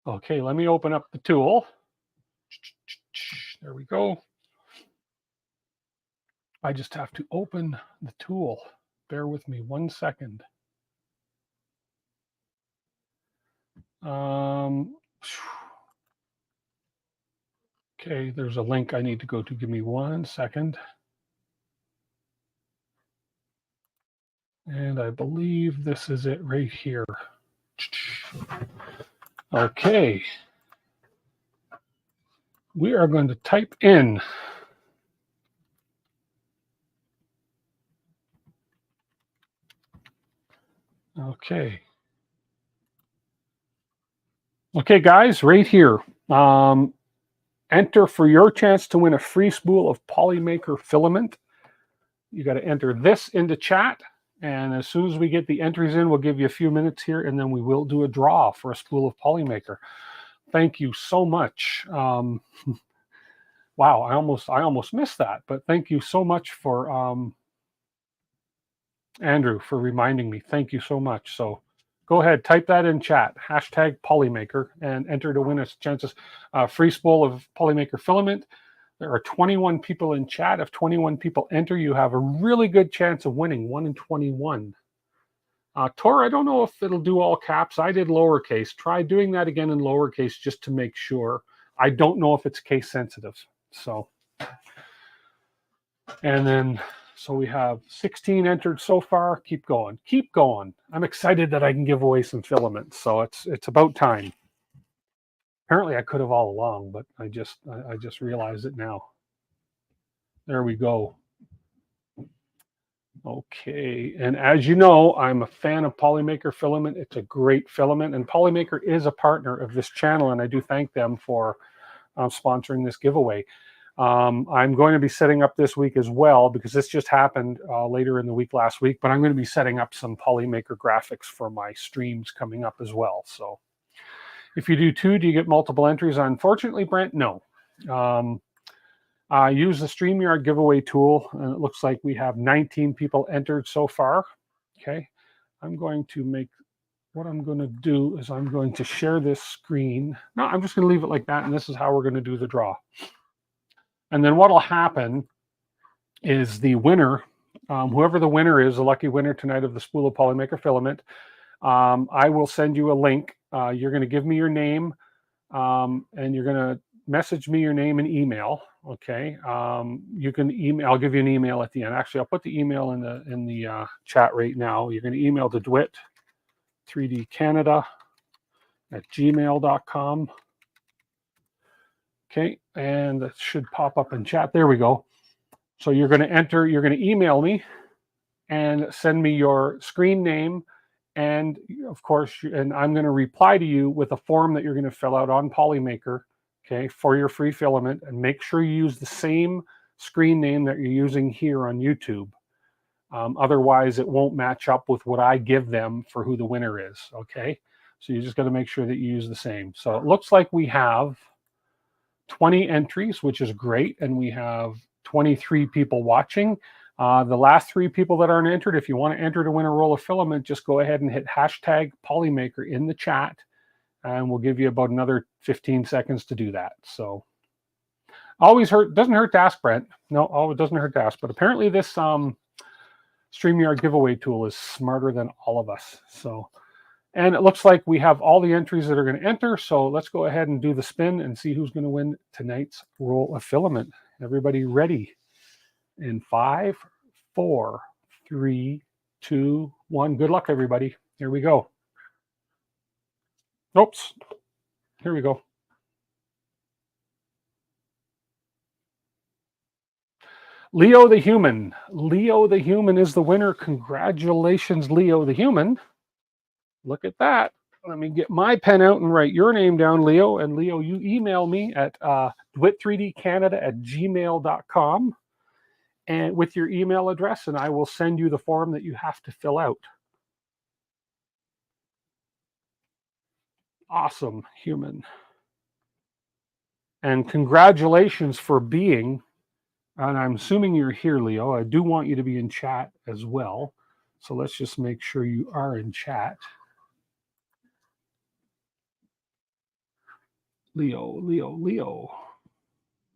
Okay, let me open up the tool. There we go. I just have to open the tool. Bear with me 1 second. Okay, there's a link I need to go to. Give me 1 second. And I believe this is it right here. Okay. We are going to type in okay. Okay, guys, right here. Enter for your chance to win a free spool of Polymaker filament. You got to enter this into chat. And as soon as we get the entries in, we'll give you a few minutes here, and then we will do a draw for a spool of Polymaker. Thank you so much. Wow, I almost missed that, but thank you so much for Andrew for reminding me. Thank you so much. So go ahead, type that in chat, hashtag Polymaker, and enter to win a chances free spool of Polymaker filament. There are 21 people in chat. If 21 people enter, you have a really good chance of winning, 1 in 21. Tor, I don't know if it'll do all caps. I did lowercase. Try doing that again in lowercase just to make sure. I don't know if it's case sensitive. So, and then, so we have 16 entered so far. Keep going. Keep going. I'm excited that I can give away some filaments. So it's about time. Apparently I could have all along, but I just realized it now. There we go. Okay, and as you know, I'm a fan of Polymaker filament. It's a great filament, and Polymaker is a partner of this channel, and I do thank them for sponsoring this giveaway. I'm going to be setting up this week as well, because this just happened later in the week last week, but I'm going to be setting up some Polymaker graphics for my streams coming up as well. So if you do two, do you get multiple entries? Unfortunately, Brent, no. Use the StreamYard giveaway tool, and it looks like we have 19 people entered so far. Okay, I'm going to make, what I'm going to do is I'm going to share this screen. No, I'm just going to leave it like that, and this is how we're going to do the draw. And then what will happen is the winner, whoever the winner is, the lucky winner tonight of the spool of Polymaker filament, I will send you a link. You're going to give me your name, and you're going to message me your name and email. Okay, you can email. I'll give you an email at the end. Actually, I'll put the email in the chat right now. You're going to email to dwit3dcanada@gmail.com. Okay, and that should pop up in chat. There we go. So you're going to enter. You're going to email me and send me your screen name, and of course, and I'm going to reply to you with a form that you're going to fill out on Polymaker. Okay, for your free filament, and make sure you use the same screen name that you're using here on YouTube. Otherwise, it won't match up with what I give them for who the winner is. Okay, so you just got to make sure that you use the same. So it looks like we have 20 entries, which is great, and we have 23 people watching. The last 3 people that aren't entered, if you want to enter to win a roll of filament, just go ahead and hit hashtag Polymaker in the chat, and we'll give you about another 15 seconds to do that. So doesn't hurt to ask, Brent. No, it doesn't hurt to ask. But apparently this StreamYard giveaway tool is smarter than all of us. So, and it looks like we have all the entries that are going to enter. So let's go ahead and do the spin and see who's going to win tonight's roll of filament. Everybody ready? In 5, 4, 3, 2, 1. Good luck, everybody. Here we go. Oops. Here we go. Leo the Human. Leo the Human is the winner. Congratulations, Leo the Human. Look at that. Let me get my pen out and write your name down, Leo. And Leo, you email me at dwit3dcanada@gmail.com. and with your email address, and I will send you the form that you have to fill out. Awesome, Human. And congratulations for being, and I'm assuming you're here, Leo. I do want you to be in chat as well. So let's just make sure you are in chat. Leo, Leo, Leo.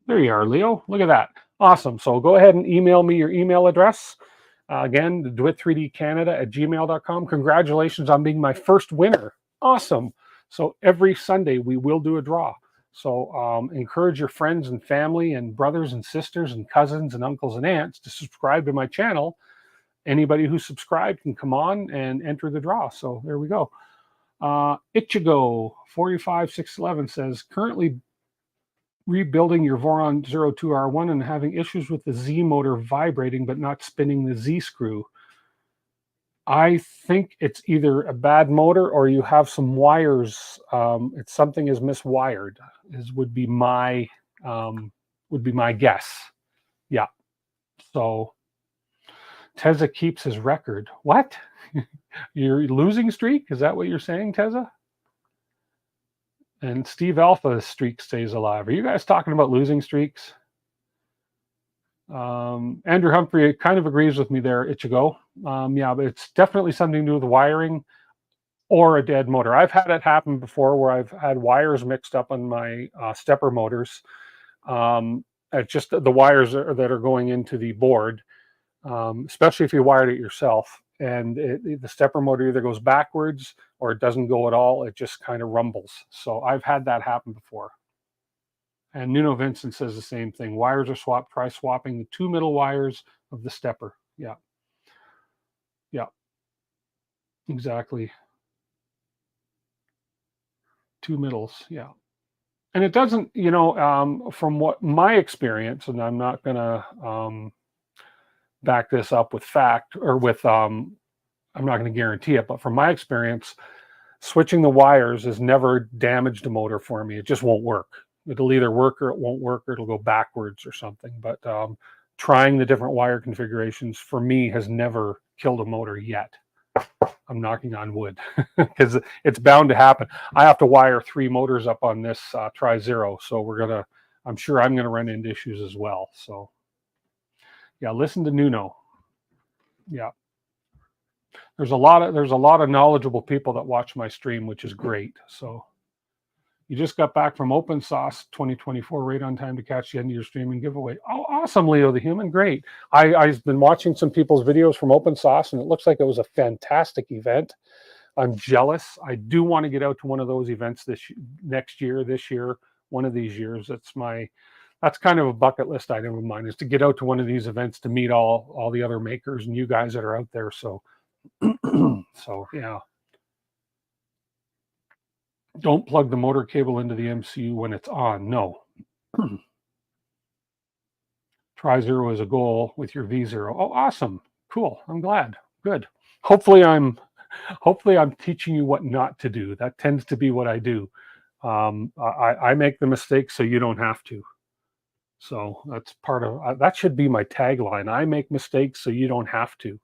There you are, Leo. Look at that. Awesome. So go ahead and email me your email address. Again, dwit3dcanada@gmail.com. Congratulations on being my first winner. Awesome. So every Sunday we will do a draw. So encourage your friends and family and brothers and sisters and cousins and uncles and aunts to subscribe to my channel. Anybody who subscribed can come on and enter the draw. So there we go. Ichigo 45611 says, currently rebuilding your Voron 02R1 and having issues with the Z motor vibrating but not spinning the Z screw. I think it's either a bad motor or you have some wires. It's something is miswired. Would be my guess. Yeah. So Teza keeps his record. What? Your losing streak? Is that what you're saying, Teza? And Steve Alpha's streak stays alive. Are you guys talking about losing streaks? Andrew Humphrey kind of agrees with me there, Ichigo. Yeah, but it's definitely something to do with wiring or a dead motor. I've had it happen before where I've had wires mixed up on my stepper motors. It's just the wires that are going into the board, especially if you wired it yourself. And the stepper motor either goes backwards or it doesn't go at all. It just kind of rumbles. So I've had that happen before. And Nuno Vincent says the same thing. Wires are swapped. Try swapping the 2 middle wires of the stepper. Yeah. Yeah. Exactly. 2 middles. Yeah. And it doesn't, from what my experience, and I'm not going to back this up with fact or with, I'm not going to guarantee it, but from my experience, switching the wires has never damaged a motor for me. It just won't work. It'll either work or it won't work, or it'll go backwards or something. But trying the different wire configurations for me has never killed a motor yet. I'm knocking on wood because it's bound to happen. I have to wire 3 motors up on this Tri-Zero. So I'm sure I'm going to run into issues as well. So yeah, listen to Nuno. Yeah. There's a lot of knowledgeable people that watch my stream, which is great. So you just got back from Open Sauce 2024, right on time to catch the end of your streaming giveaway. Oh, awesome, Leo the Human. Great. I've been watching some people's videos from Open Sauce, and it looks like it was a fantastic event. I'm jealous. I do want to get out to one of those events this year, one of these years. That's kind of a bucket list item of mine, is to get out to one of these events to meet all the other makers and you guys that are out there. So, so yeah. Don't plug the motor cable into the MCU when it's on. No. Tri-Zero is a goal with your V0. Oh, awesome. Cool. I'm glad. Good. Hopefully I'm teaching you what not to do. That tends to be what I do. I make the mistakes so you don't have to. So that's part of that should be my tagline. I make mistakes so you don't have to.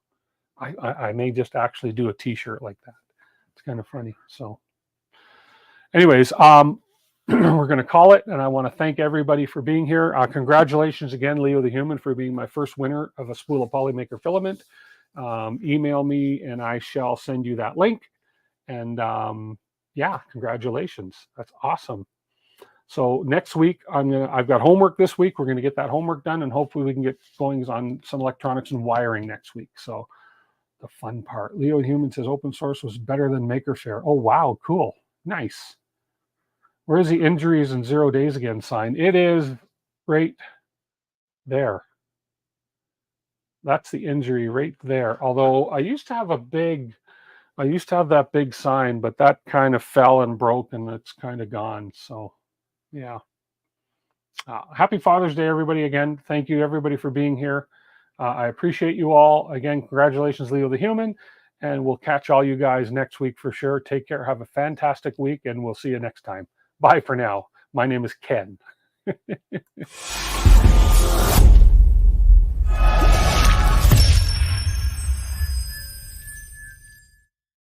I may just actually do a t-shirt like that. It's kind of funny. So anyways, we're going to call it. And I want to thank everybody for being here. Congratulations again, Leo the Human, for being my first winner of a spool of Polymaker filament. Email me and I shall send you that link. And yeah, congratulations. That's awesome. So next week, I've got homework this week. We're going to get that homework done, and hopefully we can get going on some electronics and wiring next week. So the fun part. Leo the Human says open source was better than Maker Faire. Oh, wow. Cool. Nice. Where's the injuries in 0 days again sign? It is right there. That's the injury right there. Although I used to have that big sign, but that kind of fell and broke, and it's kind of gone. So yeah. Happy Father's Day, everybody. Again, thank you, everybody, for being here. I appreciate you all. Again, congratulations, Leo the Human. And we'll catch all you guys next week for sure. Take care. Have a fantastic week, and we'll see you next time. Bye for now. My name is Ken.